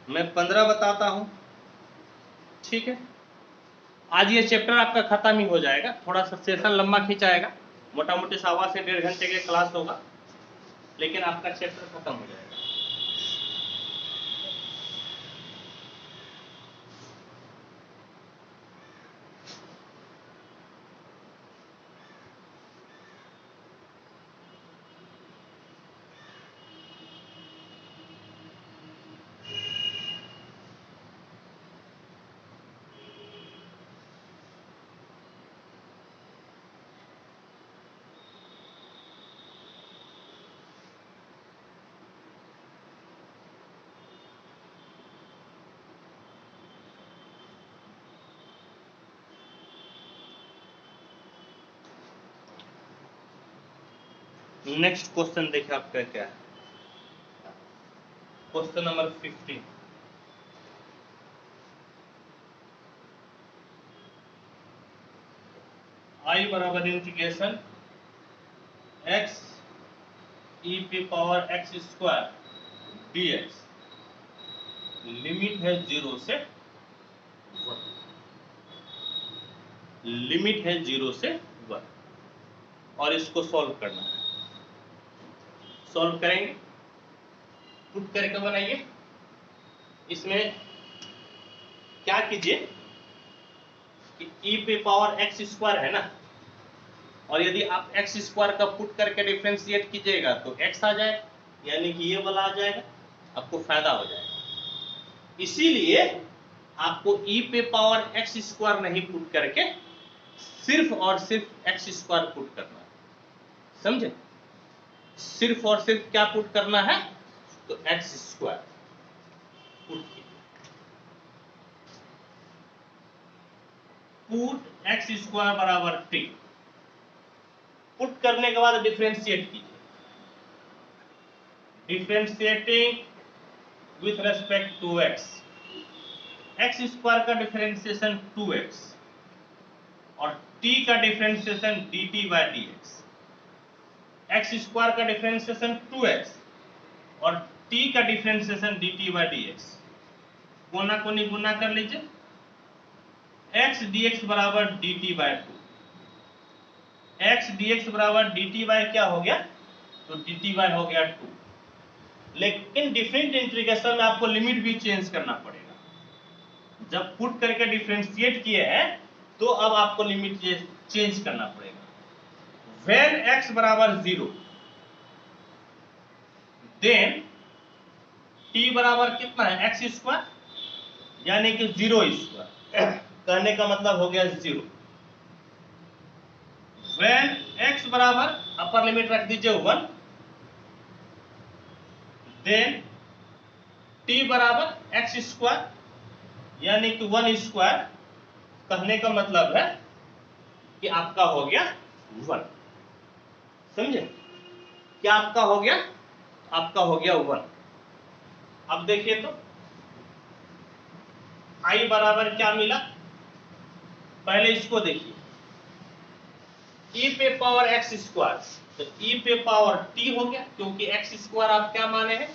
मैं 15 बताता हूं। ठीक है, आज ये चैप्टर आपका खत्म ही हो जाएगा, थोड़ा सा सेशन लंबा खिंचाएगा, मोटा मोटी 1.25 से 1.5 घंटे के क्लास होगा, लेकिन आपका चैप्टर खत्म हो जाएगा। नेक्स्ट क्वेश्चन देखिए आपका क्या है, क्वेश्चन नंबर 15। आई बराबर इंटीग्रेशन एक्स ई पे power x square dx, limit है 0 से 1, लिमिट है 0 से 1, और इसको सॉल्व करना है। सॉल्व करेंगे, पुट करके बनाइए। इसमें क्या कीजिए कि e पे पावर x स्क्वायर है ना, और यदि आप x स्क्वायर का पुट करके डिफरेंशिएट कीजिएगा तो x आ जाएगा, यानी कि ये वाला आ जाएगा, आपको फायदा हो जाएगा। इसीलिए आपको e पे पावर x स्क्वायर नहीं पुट करके सिर्फ और सिर्फ x स्क्वायर पुट करना है, समझे? सिर्फ और सिर्फ क्या पुट करना है, तो x स्क्वायर पुट कीजिए। पुट एक्स स्क्वायर बराबर टी, पुट करने के बाद डिफरेंशिएट कीजिए। Differentiating with respect to x, x square का डिफरेंशिएशन 2x और t का differentiation dt by dx। X square का डिफरेंशिएशन 2x और t का डिफरेंशिएशन dt बाय dx, कोना कोनी गुना कर लीजिए, x dx बराबर dt बाय 2, x dx बराबर dt बाय क्या हो गया, तो dt बाय हो गया 2। लेकिन डिफरेंट इंटीग्रेशन में आपको लिमिट भी चेंज करना पड़ेगा। जब पुट करके डिफरेंशिएट किए हैं तो अब आपको लिमिट चेंज करना पड़ेगा। व्हेन x बराबर 0 देन t बराबर कितना है, x स्क्वायर, यानी कि 0 स्क्वायर, कहने का मतलब हो गया 0। व्हेन x बराबर, अपर लिमिट रख दीजिए 1, देन t बराबर x स्क्वायर यानी कि 1 स्क्वायर कहने का मतलब है कि आपका हो गया 1। समझे? क्या आपका हो गया? आपका हो गया 1। अब देखिए तो i बराबर क्या मिला, पहले इसको देखिए, e पे पावर x स्क्वायर, तो e पे पावर t हो गया, क्योंकि x स्क्वायर आप क्या माने हैं,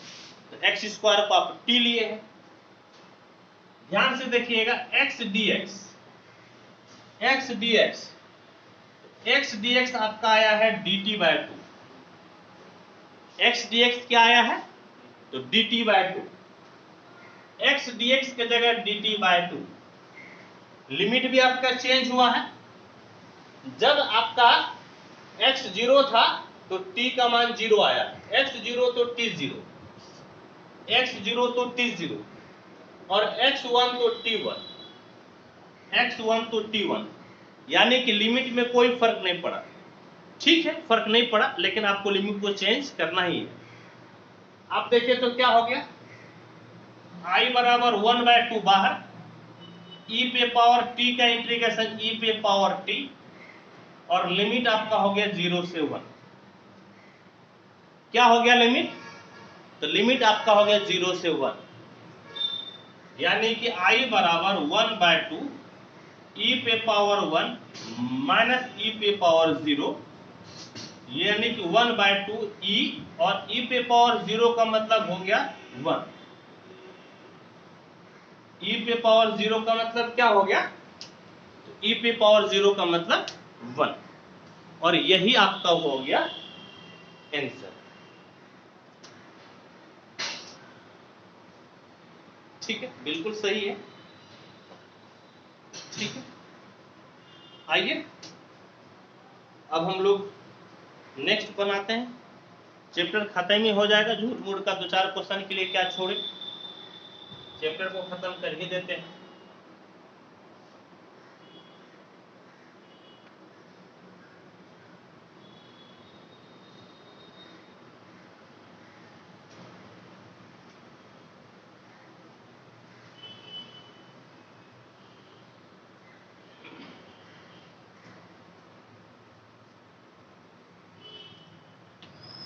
तो x स्क्वायर को आप t लिए हैं। ध्यान से देखिएगा, x dx, x dx, x dx आपका आया है dt/2, x dx क्या आया है, तो dt/2, x dx के जगह dt/2। लिमिट भी आपका चेंज हुआ है, जब आपका x 0 था तो t का मान 0 आया, x 0 तो t 0, x 0 तो t 0, और x 1 तो t 1, x 1 तो t 1, यानी कि लिमिट में कोई फर्क नहीं पड़ा। ठीक है, फर्क नहीं पड़ा, लेकिन आपको लिमिट को चेंज करना ही है। आप देखिए तो क्या हो गया, i बराबर 1/2 बाहर, e पे पावर t का इंटीग्रेशन e पे पावर t, और लिमिट आपका हो गया 0 से 1। क्या हो गया लिमिट, तो लिमिट आपका हो गया 0 से 1, यानी कि i बराबर 1/2 e पे पावर 1 माइनस e पे पावर 0, यानी कि 1/2 e, और e पे पावर 0 का मतलब हो गया 1। e पे पावर 0 का मतलब क्या हो गया, तो e पे पावर 0 का मतलब 1, और यही आपका हो गया आंसर। ठीक है, बिल्कुल सही है। ठीक है, आइए अब हम लोग नेक्स्ट बनाते हैं। चैप्टर खत्म ही हो जाएगा, झूठ मूठ का 2-4 क्वेश्चन के लिए क्या छोड़े, चैप्टर को खत्म कर ही देते हैं।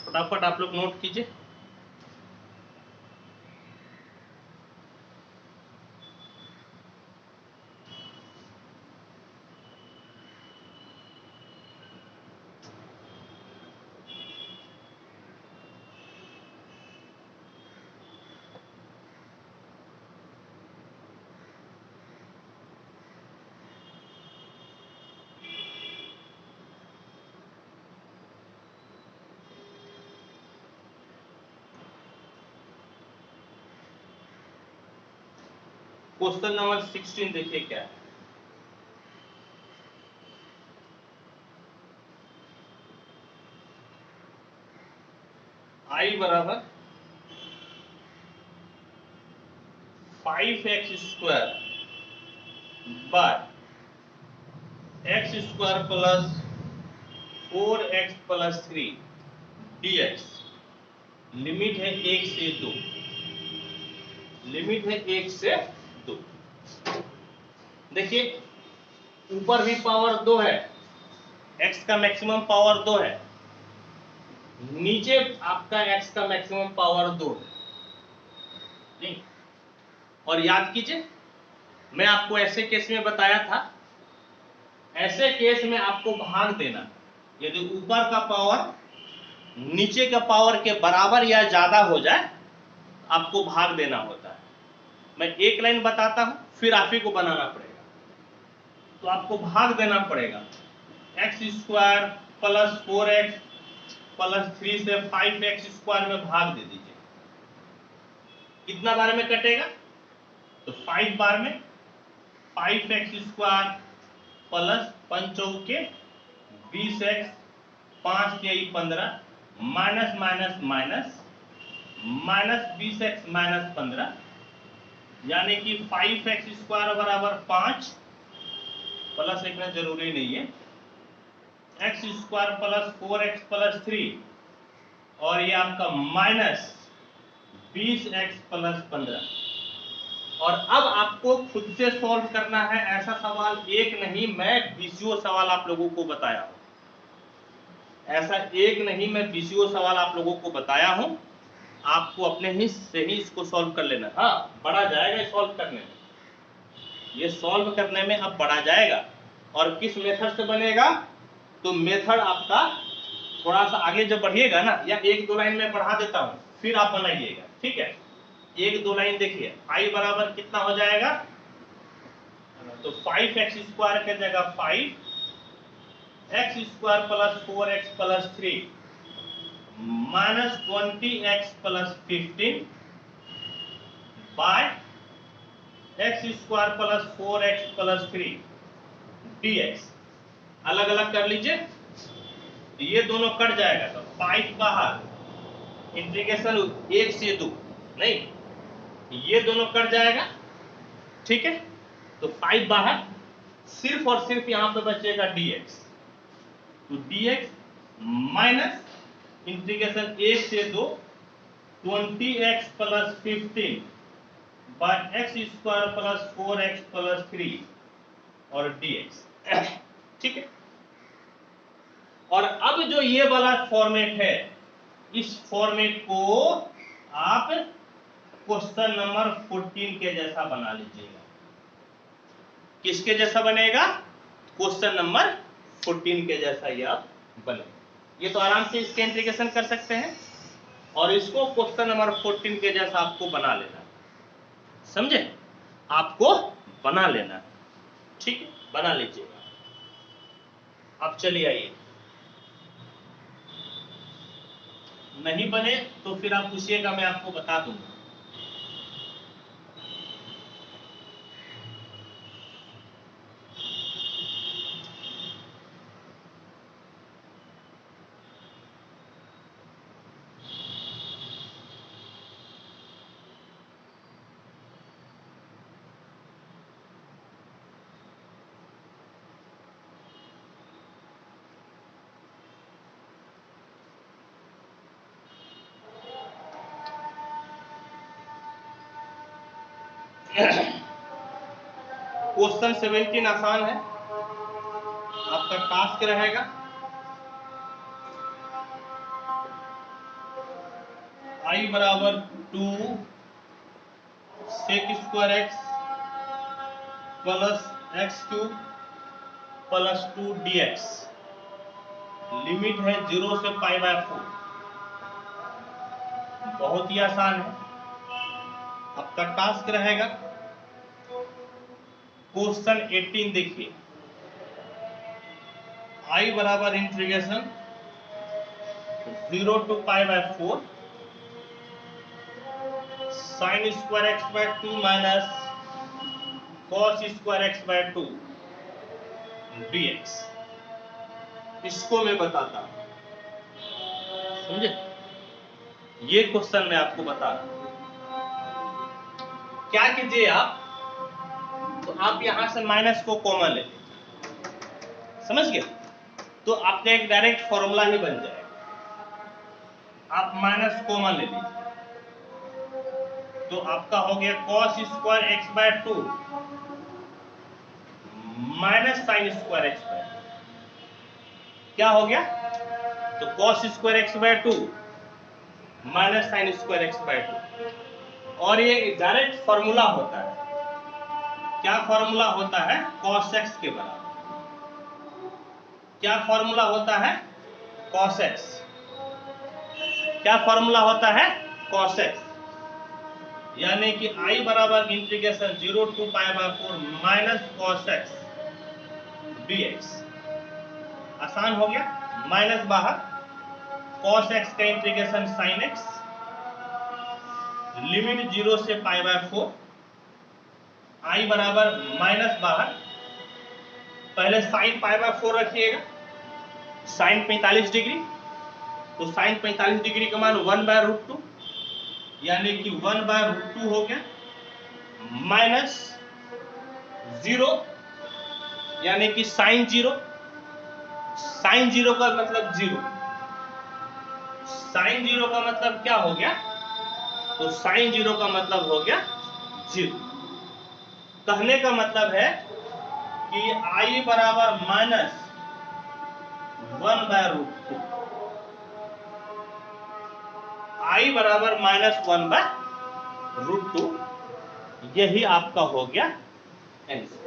फटाफट आप लोग नोट कीजिए। क्वेश्चन नंबर 16 देखिए क्या है। i बराबर 5x square by x square plus 4x plus 3 dx, limit है 1 से 2, लिमिट है 1 से 2। देखिए ऊपर भी पावर 2 है, x का मैक्सिमम पावर 2 है, नीचे आपका x का मैक्सिमम पावर 2 है। नहीं, और याद कीजिए मैं आपको ऐसे केस में बताया था, ऐसे केस में आपको भाग देना, यदि ऊपर का पावर नीचे का पावर के बराबर या ज्यादा हो जाए आपको भाग देना होता है। मैं एक लाइन बताता हूं, फिर आप ही को बनाना पड़ेगा, तो आपको भाग देना पड़ेगा। x square plus 4x plus 3 से 5x स्क्वायर में भाग दे दीजिए। कितना बार में कटेगा, तो 5 बार में 5x स्क्वायर प्लस 5 चौके 20x, 5 के 15, minus minus minus minus 20x minus 15, यानी कि 5x स्क्वायर बराबर 5, प्लस लिखना जरूरी नहीं है, x square plus 4x plus 3, और ये आपका माइनस 20x प्लस 15। और अब आपको खुद से सॉल्व करना है। ऐसा सवाल एक नहीं, मैं 20 सवाल आप लोगों को बताया हूं। ऐसा एक नहीं, मैं 20 सवाल आप लोगों को बताया हूं। आपको अपने ही से ही इसको सॉल्व कर लेना। हाँ, बढ़ा जाएगा सॉल्व करने में, ये सॉल्व करने में अब बढ़ा जाएगा। और किस मेथड से बनेगा? तो मेथड आपका थोड़ा सा आगे जब बढ़िएगा ना, या एक दो लाइन में बढ़ा देता हूं, फिर आप बनाइएगा, ठीक है? एक दो लाइन देखिए। फाइव बराबर कितना हो जाएगा? तो 5x² की जगह 5x² plus 4x plus 3 minus 20x plus 15 by x² plus 4x plus 3 dx। अलग अलग कर लीजिए, ये दोनों कट जाएगा तो 5 बाहर, इंटीग्रेशन 1 से 2 नहीं, ये दोनों कट जाएगा, ठीक है? तो 5 बाहर, सिर्फ और सिर्फ यहां पे बचेगा dx। तो dx माइनस इंटीग्रेशन 1 से 2 20x plus 15 by x² plus 4x plus 3 और dx, ठीक है? और अब जो ये वाला फॉर्मेट है, इस फॉर्मेट को आप क्वेश्चन नंबर 14 के जैसा बना लीजिएगा। किसके जैसा बनेगा? क्वेश्चन नंबर 14 के जैसा ये आप बनेगा। ये तो आराम से इसके इंटीग्रेशन कर सकते हैं, और इसको क्वेश्चन नंबर 14 के जैसा आपको बना लेना, समझे? आपको बना लेना, ठीक है? बना लीजिएगा। अब चलिए आइए, नहीं बने तो फिर आप पूछिएगा, मैं आपको बता दूंगा। क्वेश्चन 17 आसान है, आपका टास्क रहेगा I बराबर 2 sec² x plus x³ plus 2 dx। Limit है 0 से π/4। बहुत ही आसान है। आपका टास्क रहेगा क्वेश्चन 18 देखिए। I बराबर integration 0 to π/4 sin² x/2 minus cos² x/2 dx। इसको मैं बताता हूं, समझे? ये क्वेश्चन मैं आपको बता रहा हूं। क्या कीजिए आप, तो आप यहां से माइनस को कॉमन ले लीजिए, समझ गए? तो आपका एक डायरेक्ट फॉर्मूला ही बन जाएगा। आप माइनस कॉमन ले लीजिए, तो आपका हो गया cos² x/2 minus sin² x/2। क्या हो गया? तो cos² x/2 minus sin² x/2। और ये डायरेक्ट फॉर्मूला होता है। क्या फॉर्मूला होता है? cos x के बराबर। क्या फॉर्मूला होता है? cos x। क्या फॉर्मूला होता है? cos x। यानी कि I बराबर integration 0 to π/4 minus cos x dx। आसान हो गया। माइनस बाहर, cos x का इंटीग्रेशन sin x, लिमिट 0 से π/4। I बराबर माइनस बाहर, पहले sin π/4 रखिएगा, sin 45 डिग्री, तो sin 45 डिग्री का मान 1/√2, यानी कि 1/√2 हो गया, माइनस 0 यानी कि sin 0। sin 0 का मतलब 0। sin 0 का मतलब क्या हो गया? तो sin 0 का मतलब हो गया 0। कहने का मतलब है कि I बराबर माइनस 1/√2, I बराबर माइनस 1/√2, यही आपका हो गया आंसर।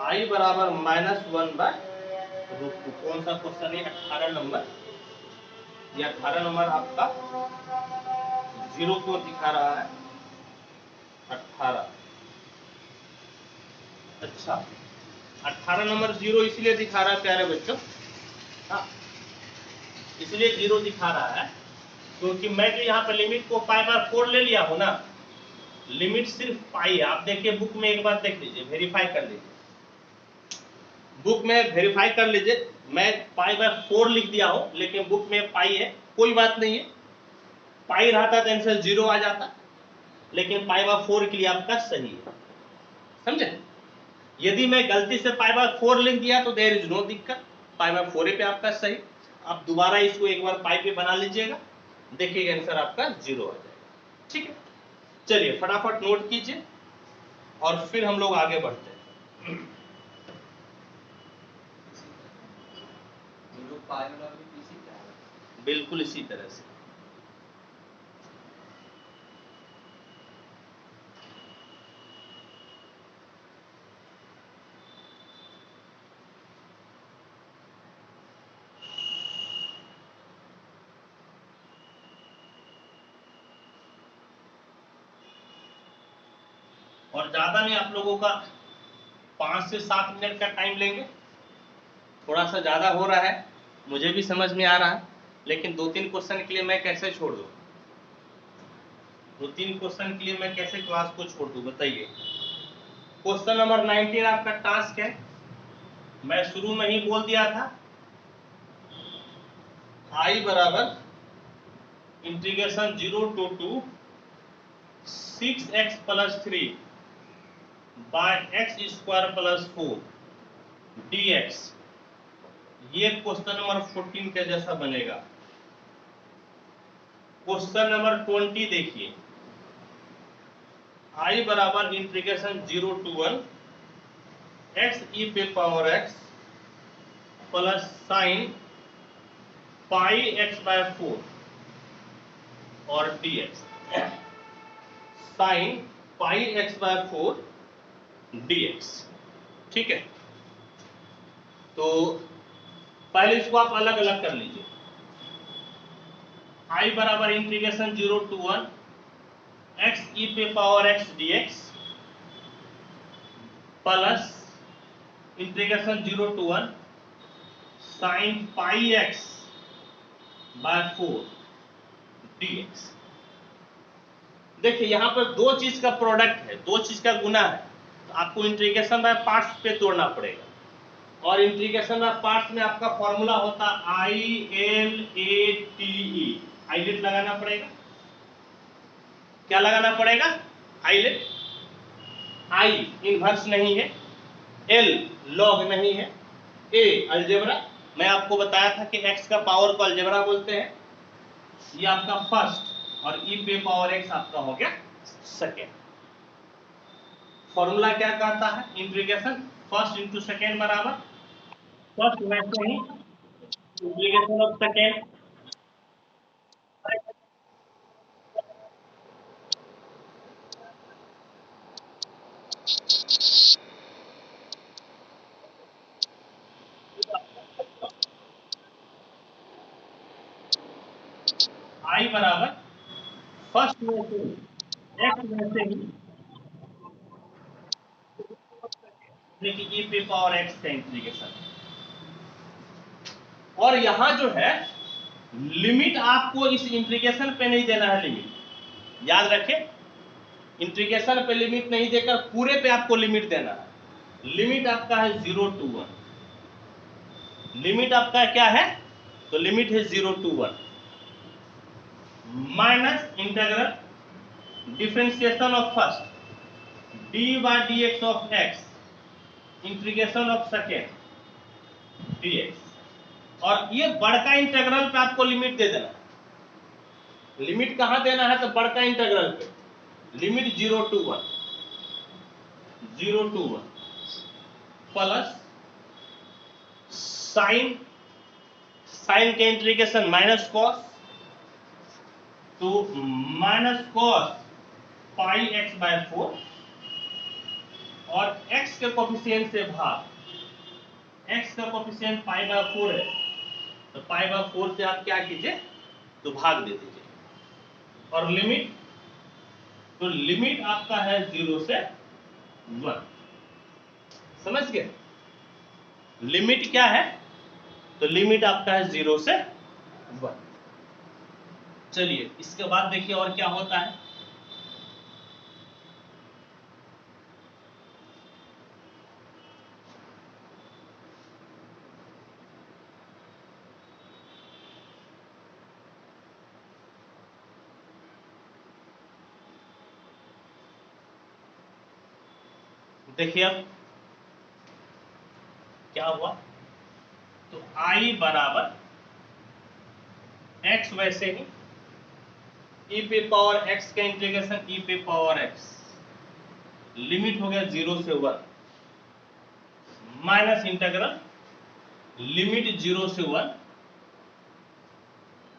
I बराबर माइनस 1/√2। कौन सा क्वेश्चन है? 18 नंबर। ये 18 नंबर आपका 0 क्यों दिखा रहा है? 18, अच्छा 18 नंबर 0 इसलिए दिखा रहा है प्यारे बच्चों, हाँ इसलिए 0 दिखा रहा है क्योंकि मैं जो यहाँ पर लिमिट को π/4 ले लिया हूँ ना, लिमिट सिर्फ पाई है। आप देखिए बुक में एक बार देख लीजिए, वेरीफाई कर लीजिए, बुक में वेरीफाई कर लीजिए। मैं π/4 लिख दिया हूँ लेकिन बुक में पाई है, कोई बात नहीं है। पाई रहता तो आंसर 0 आ जाता, लेकिन π/4 के लिए आपका सही है, समझे? यदि मैं गलती से π/4 लिख दिया तो देयर इज नो दिक्कत, π/4 पे आपका सही। आप दोबारा इसको एक बार पाई पे बना लीजिएगा, देखिएगा आंसर आपका 0 आ जाएगा। ठीक है, चलिए फटाफट नोट कीजिए और फिर हम लोग आगे बढ़ते हैं। बिल्कुल इसी तरह से। और ज्यादा नहीं, आप लोगों का 5 से 7 मिनट का टाइम लेंगे। थोड़ा सा ज्यादा हो रहा है, मुझे भी समझ में आ रहा है, लेकिन 2-3 क्वेश्चन के लिए मैं कैसे छोड़ दूं? 2-3 क्वेश्चन के लिए मैं कैसे क्लास को छोड़ दूं बताइए? क्वेश्चन नंबर 19 आपका टास्क है, मैं शुरू में ही बोल दिया था, I बराबर integration 0 to 6x + 3 by x² + 4 dx, ये क्वेश्चन नंबर 14 के जैसा बनेगा। क्वेश्चन नंबर 20 देखिए, I बराबर integration 0 to 1 x e⁻x plus sign πx/4 और dx, साइन πx/4 dx। ठीक है, तो पहले इसको आप अलग अलग कर लीजिए। I बराबर integration 0 to 1 x e⁻x dx plus integration 0 to 1 sine πx/4 dx। देखिए यहाँ पर दो चीज का प्रोडक्ट है, दो चीज का गुना है, तो आपको इंटीग्रेशन बाय पार्ट्स पे तोड़ना पड़ेगा। और इंटीग्रेशन बाय पार्ट्स में आपका फॉर्मूला होता ILATE, आइलेट लगाना पड़ेगा। क्या लगाना पड़ेगा? आइलेट। I इनवर्स नहीं है, L लॉग नहीं है, A अलजेब्रा। मैं आपको बताया था कि x का पावर को अलजेब्रा बोलते हैं। ये आपका फर्स्ट और e⁻x आपका हो गया सेकेंड। फॉर्मूला क्या कहता है? इंटीग्रेशन फर्स्ट इंटू सेकेंड बराबर फर्स्ट वैसे ही इंटीग्रेशन ऑफ सेकेंड I बराबर फर्स्ट वैसे ही x वैसे ही e⁻x का इंटीग्रेशन। और यहां जो है लिमिट आपको इस इंटीग्रेशन पे नहीं देना है, लिमिट याद रखें, इंटीग्रेशन पे लिमिट नहीं देकर पूरे पे आपको लिमिट देना है। लिमिट आपका है 0 to 1, लिमिट आपका क्या है? तो लिमिट है 0 to 1 minus integral differentiation of first d/dx of x integration of second dx। और ये बड़का इंटीग्रल पे आपको लिमिट दे देना। लिमिट कहां देना है? तो बड़का इंटीग्रल पे, limit 0 to 1। 0 to 1 plus sine के integration minus cos two minus cos pi x by 4 और x के कोफिशिएंट से भाग, x का कोफिशिएंट पाई बाय 4 है तो पाई बाय 4 से आप क्या कीजिए तो भाग दे दीजिए और लिमिट, तो लिमिट आपका है 0 से 1। समझ गए? लिमिट क्या है? तो लिमिट आपका है 0 से 1। चलिए इसके बाद देखिए और क्या होता है। देखिए अब क्या हुआ, तो I बराबर x, वैसे ही e पे पावर x का इंटीग्रेशन e पे पावर x, लिमिट हो गया 0 से 1 माइनस इंटीग्रल लिमिट 0 से 1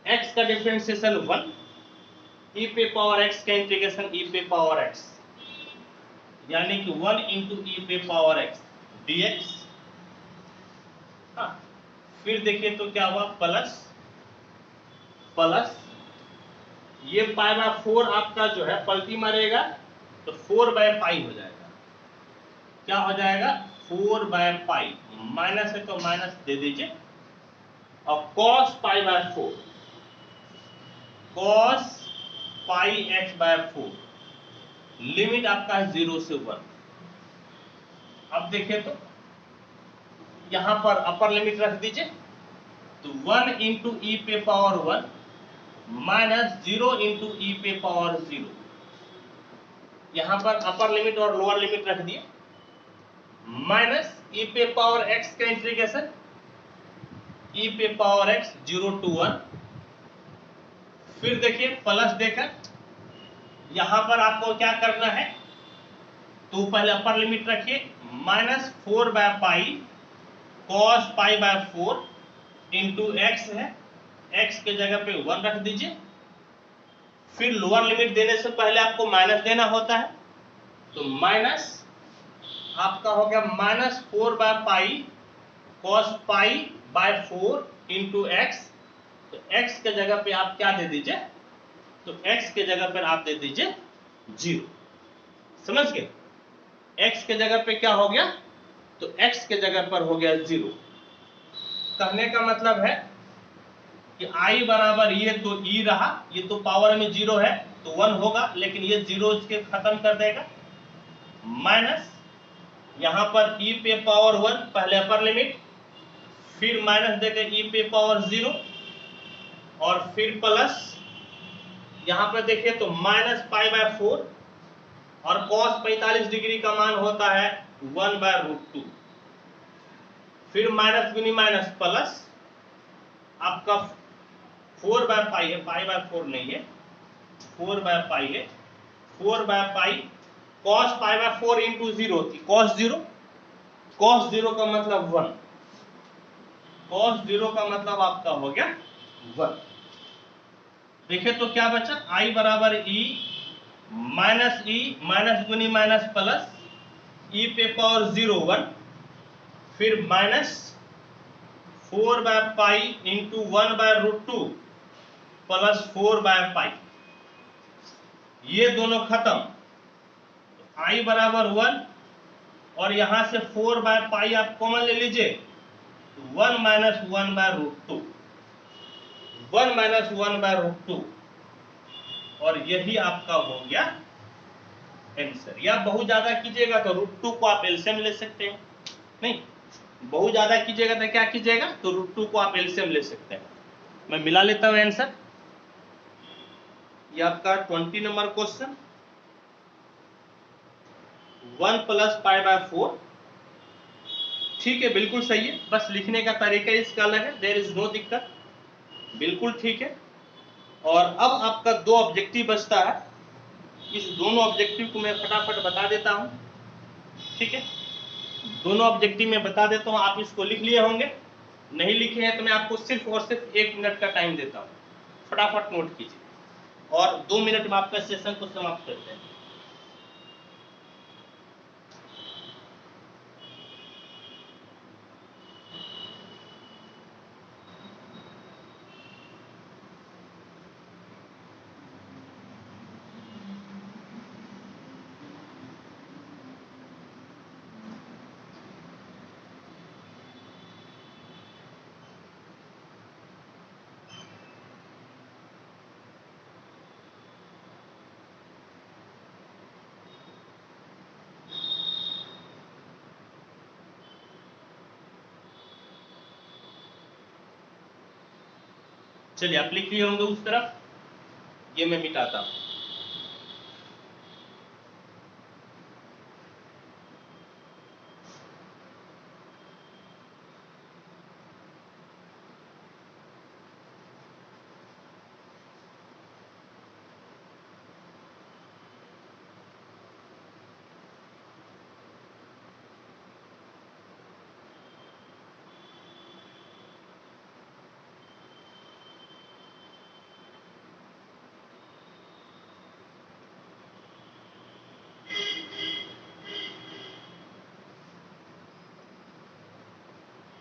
x का डिफरेंशिएशन 1 e पे पावर x का इंटीग्रेशन e पे पावर x, यानी कि 1 इंटू ई पे पावर x dx। हाँ, फिर देखिए तो क्या हुआ, प्लस ये पाई बाय 4 आपका जो है पलटी मारेगा तो 4 बाय पाई हो जाएगा। क्या हो जाएगा? 4 बाय पाई, माइनस है तो माइनस दे दीजिए और cos pi by 4, cos pi x by 4, limit आपका है 0 से 1। अब देखिए तो यहां पर अपर लिमिट रख दीजिए तो 1 इंटू ई पे पावर 1 माइनस 0 इंटू ई पे पावर 0, यहां पर अपर लिमिट और लोअर लिमिट रख दिए, माइनस ई पे पावर x का इंटीग्रेशन ई पे पावर x 0 to 1। फिर देखिए प्लस देकर यहां पर आपको क्या करना है, तो पहले अपर लिमिट रखिए, minus 4 by pi cos pi by 4 into x है, x के जगह पे 1 रख दीजिए। फिर लोअर लिमिट देने से पहले आपको माइनस देना होता है, तो माइनस आपका हो गया minus 4 by pi cos pi by 4 into x, तो x के जगह पे आप क्या दे दीजिए, तो x के जगह पर आप दे दीजिए 0। समझ गए? x के जगह पे क्या हो गया, तो x के जगह पर हो गया 0। कहने का मतलब है कि I बराबर ये तो E रहा, ये तो पावर में 0 है तो 1 होगा, लेकिन ये 0 इसके खत्म कर देगा, माइनस यहां पर E पे पावर 1 पहले अपर लिमिट, फिर माइनस देकर E पे पावर 0 और फिर प्लस यहां पर देखिए तो माइनस पाई बाय 4 और cos 45 डिग्री का मान होता है 1 बाय रूट 2, फिर माइनस गुनी माइनस प्लस आपका 4 बाय पाई है, पाई बाय 4 नहीं है, 4 बाय पाई है, 4 by pi cos pi by 4 into 0 थी, cos 0 का मतलब 1, cos 0 का मतलब आपका हो गया 1। देखिए तो क्या बचा, I बराबर E माइनस गुनी माइनस प्लस E पे पावर 0 1, फिर minus 4 by pi into 1 by root 2 plus 4 by pi, ये दोनों खत्म, I बराबर 1 और यहां से 4 बाय पाई आप कॉमन ले लीजिए, 1 minus 1 by root 2, 1 minus 1 by root 2, और यही आपका हो गया आंसर। या बहुत ज्यादा कीजिएगा तो रूट 2 को आप एलसीएम ले सकते हैं, नहीं बहुत ज्यादा कीजिएगा तो क्या कीजिएगा, तो रूट 2 को आप एलसीएम ले सकते हैं। मैं मिला लेता हूं आंसर, ये आपका 20 number question, 1 plus pi by 4, ठीक है बिल्कुल सही है, बस लिखने का तरीका इसका अलग है, देयर इज नो दिक्कत, बिल्कुल ठीक है। और अब आपका 2 ऑब्जेक्टिव बचता है, इस दोनों ऑब्जेक्टिव को मैं फटाफट बता देता हूं। ठीक है, दोनों ऑब्जेक्टिव में बता देता हूँ, आप इसको लिख लिए होंगे, नहीं लिखे हैं तो मैं आपको सिर्फ और सिर्फ 1 मिनट का टाइम देता हूँ, फटाफट नोट कीजिए और 2 मिनट में आपका सेशन को समाप्त करते हैं। चलिए, आप लिख लिए होंगे उस तरफ, ये मैं मिटाता हूं।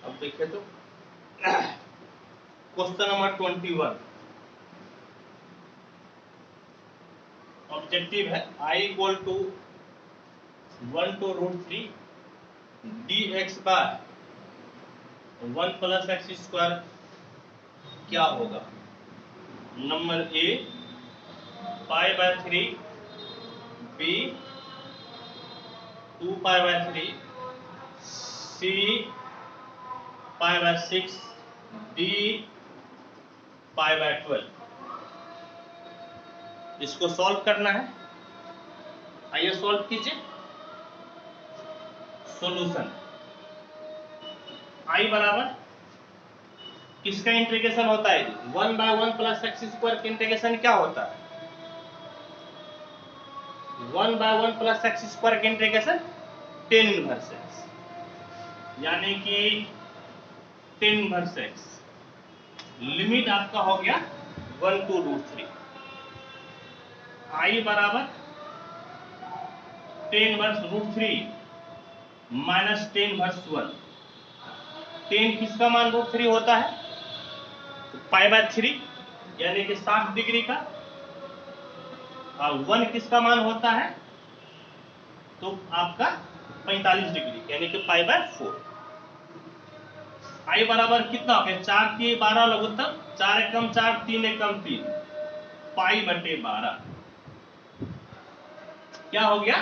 अब देखिए तो क्वेश्चन नंबर 21, ऑब्जेक्टिव है I equal to 1 to √3 dx by 1 plus x square क्या होगा। Number A pi by 3, B 2 pi by 3, C pi by 6, D pi by 12। इसको सॉल्व करना है, आइए सॉल्व कीजिए। सॉल्यूशन आई बराबर किसका इंटीग्रेशन होता है, 1 बाय 1 प्लस एक्स स्क्वायर का इंटीग्रेशन क्या होता है, 1 बाय 1 प्लस एक्स स्क्वायर का इंटीग्रेशन tan इनवर्स एक्स, यानी कि tan इनवर्स एक्स। लिमिट आपका हो गया 1 to √3। आई बराबर tan inverse √3 minus tan inverse 1। tan किसका मान √3 होता है, तो पाई बाय 3 यानी कि 60 डिग्री का, और 1 किसका मान होता है, तो आपका 45 डिग्री यानी कि पाई बाय 4। आई बराबर कितना हो गया, 4 के 12 लघुत्तम, 4 एकम 4, 3 एकम 3, पाई बटे 12 क्या हो गया,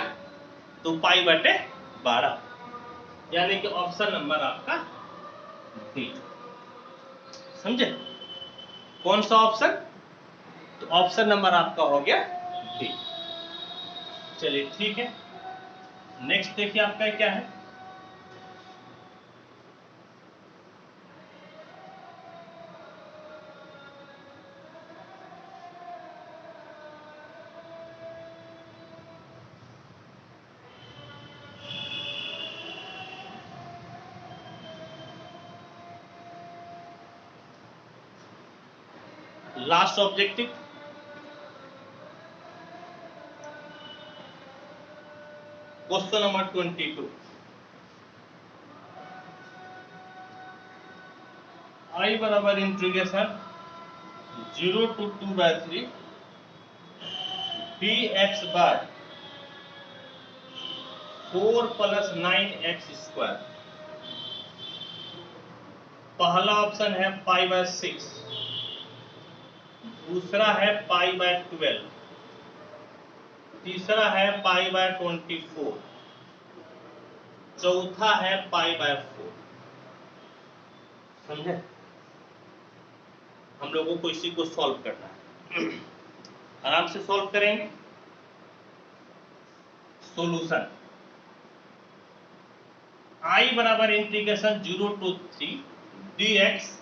तो पाई बटे 12, यानी कि ऑप्शन नंबर आपका डी। समझे कौन सा ऑप्शन, तो ऑप्शन नंबर आपका हो गया डी। चलिए ठीक है, नेक्स्ट देखिए आपका क्या है। Last objective, question number 22, I बराबर integration 0 to 2 by 3 dx by 4 plus 9x square. पहला ऑप्शन है पाई बाय 6, दूसरा है पाई बाय 12, तीसरा है पाई बाय 24, चौथा है पाई बाय 4। समझे, हम लोगों को इसी को सॉल्व करना है, आराम से सॉल्व करेंगे। सॉल्यूशन आई बराबर इंटीग्रेशन 0 to 3 dx,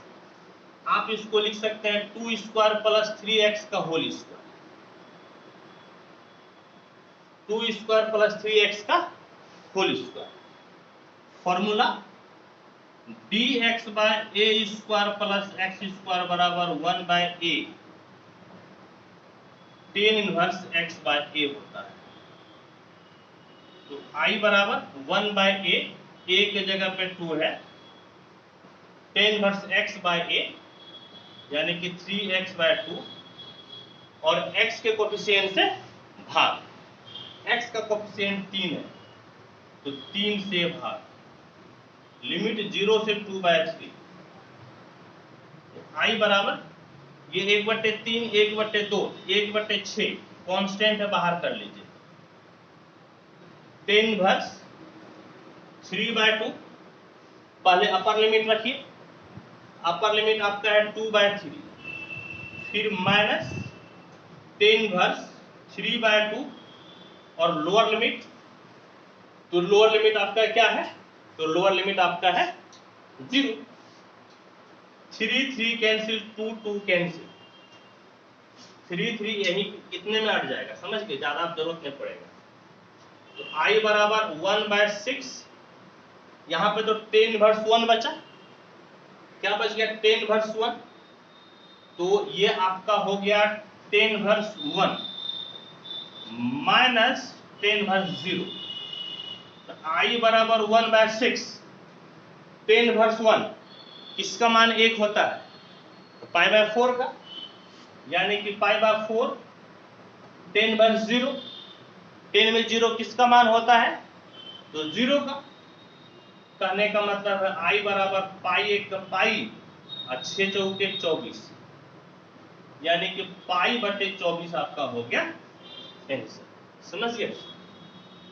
आप इसको लिख सकते हैं 2 स्क्वायर प्लस 3x का whole square, 2 square plus 3x का whole square. Formula dx by a square plus x square बराबर 1 by a tan inverse x by a होता है। तो I बराबर 1 बाय ए के जगह पे 2 है, टेन इनवर्स x बाय ए यानी कि 3x बाय 2 और x के कोफिशिएंट से भाग, x का कोफिशिएंट 3 है तो 3 से भाग, लिमिट 0 से 2 बाय 3। I बराबर ये 1/3 1/2 1/6 कांस्टेंट है, बाहर कर लीजिए। टेन इनवर्स 3 बाय 2, पहले अपर लिमिट रखिए, अपर लिमिट आपका है 2 बाय 3, फिर माइनस टेन इनवर्स 3 बाय 2 और लोअर लिमिट, तो लोअर लिमिट आपका क्या है, तो लोअर लिमिट आपका है 0। 3 3 कैंसिल, 2 2 कैंसिल, 3 3 यही कितने में अट जाएगा, समझ गए, ज्यादा आप जरूरत नहीं पड़ेगा। तो I बराबर 1 बाय 6, यहाँ पे तो टेन इनवर्स 1 बचा, क्या बच गया, टेन इनवर्स 1, तो ये आपका हो गया tan inverse 1 minus tan inverse 0। तो I बराबर 1 बाय 6, टेन इनवर्स 1 किसका मान 1 होता है, तो पाई बाय 4 का, यानी कि पाई बाय 4 टेन इनवर्स 0, 10 में 0 किसका मान होता है, तो 0 का। कहने का मतलब है I बराबर पाई 1 का पाई और 6 चौके 24, यानी कि पाई बटे 24 आपका हो गया आंसर। समझ गए,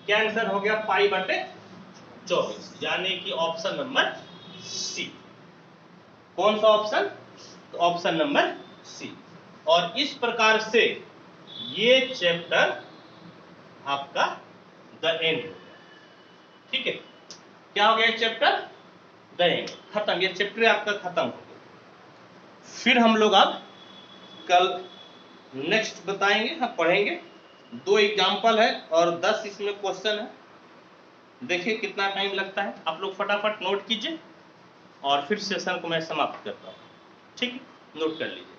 क्या आंसर हो गया, पाई बटे 24, यानी कि ऑप्शन नंबर सी। कौन सा ऑप्शन, तो ऑप्शन नंबर सी। और इस प्रकार से ये चैप्टर आपका द एंड हो गया। ठीक है, क्या हो गया चैप्टर, द एंड, खत्म, ये चैप्टर आपका खत्म हो गया। फिर हम लोग अब कल नेक्स्ट बताएंगे, हम पढ़ेंगे, 2 एग्जाम्पल है और 10 इसमें क्वेश्चन है। देखिए कितना टाइम लगता है, आप लोग फटाफट नोट कीजिए और फिर सेशन को मैं समाप्त करता हूँ। ठीक है, नोट कर लीजिए।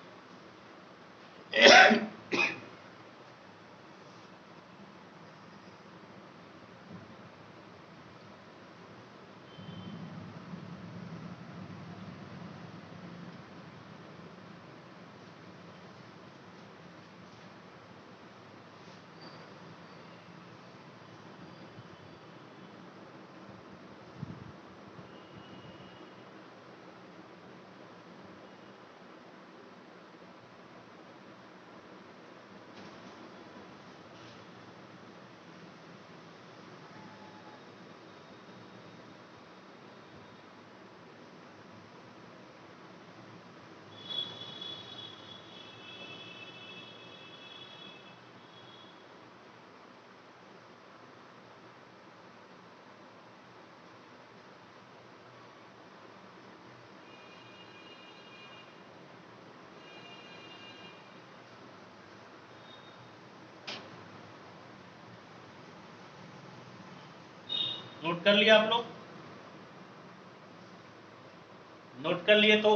नोट कर लिया आप लोग, नोट कर लिए तो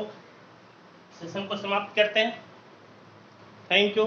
सेशन को समाप्त करते हैं। Thank you.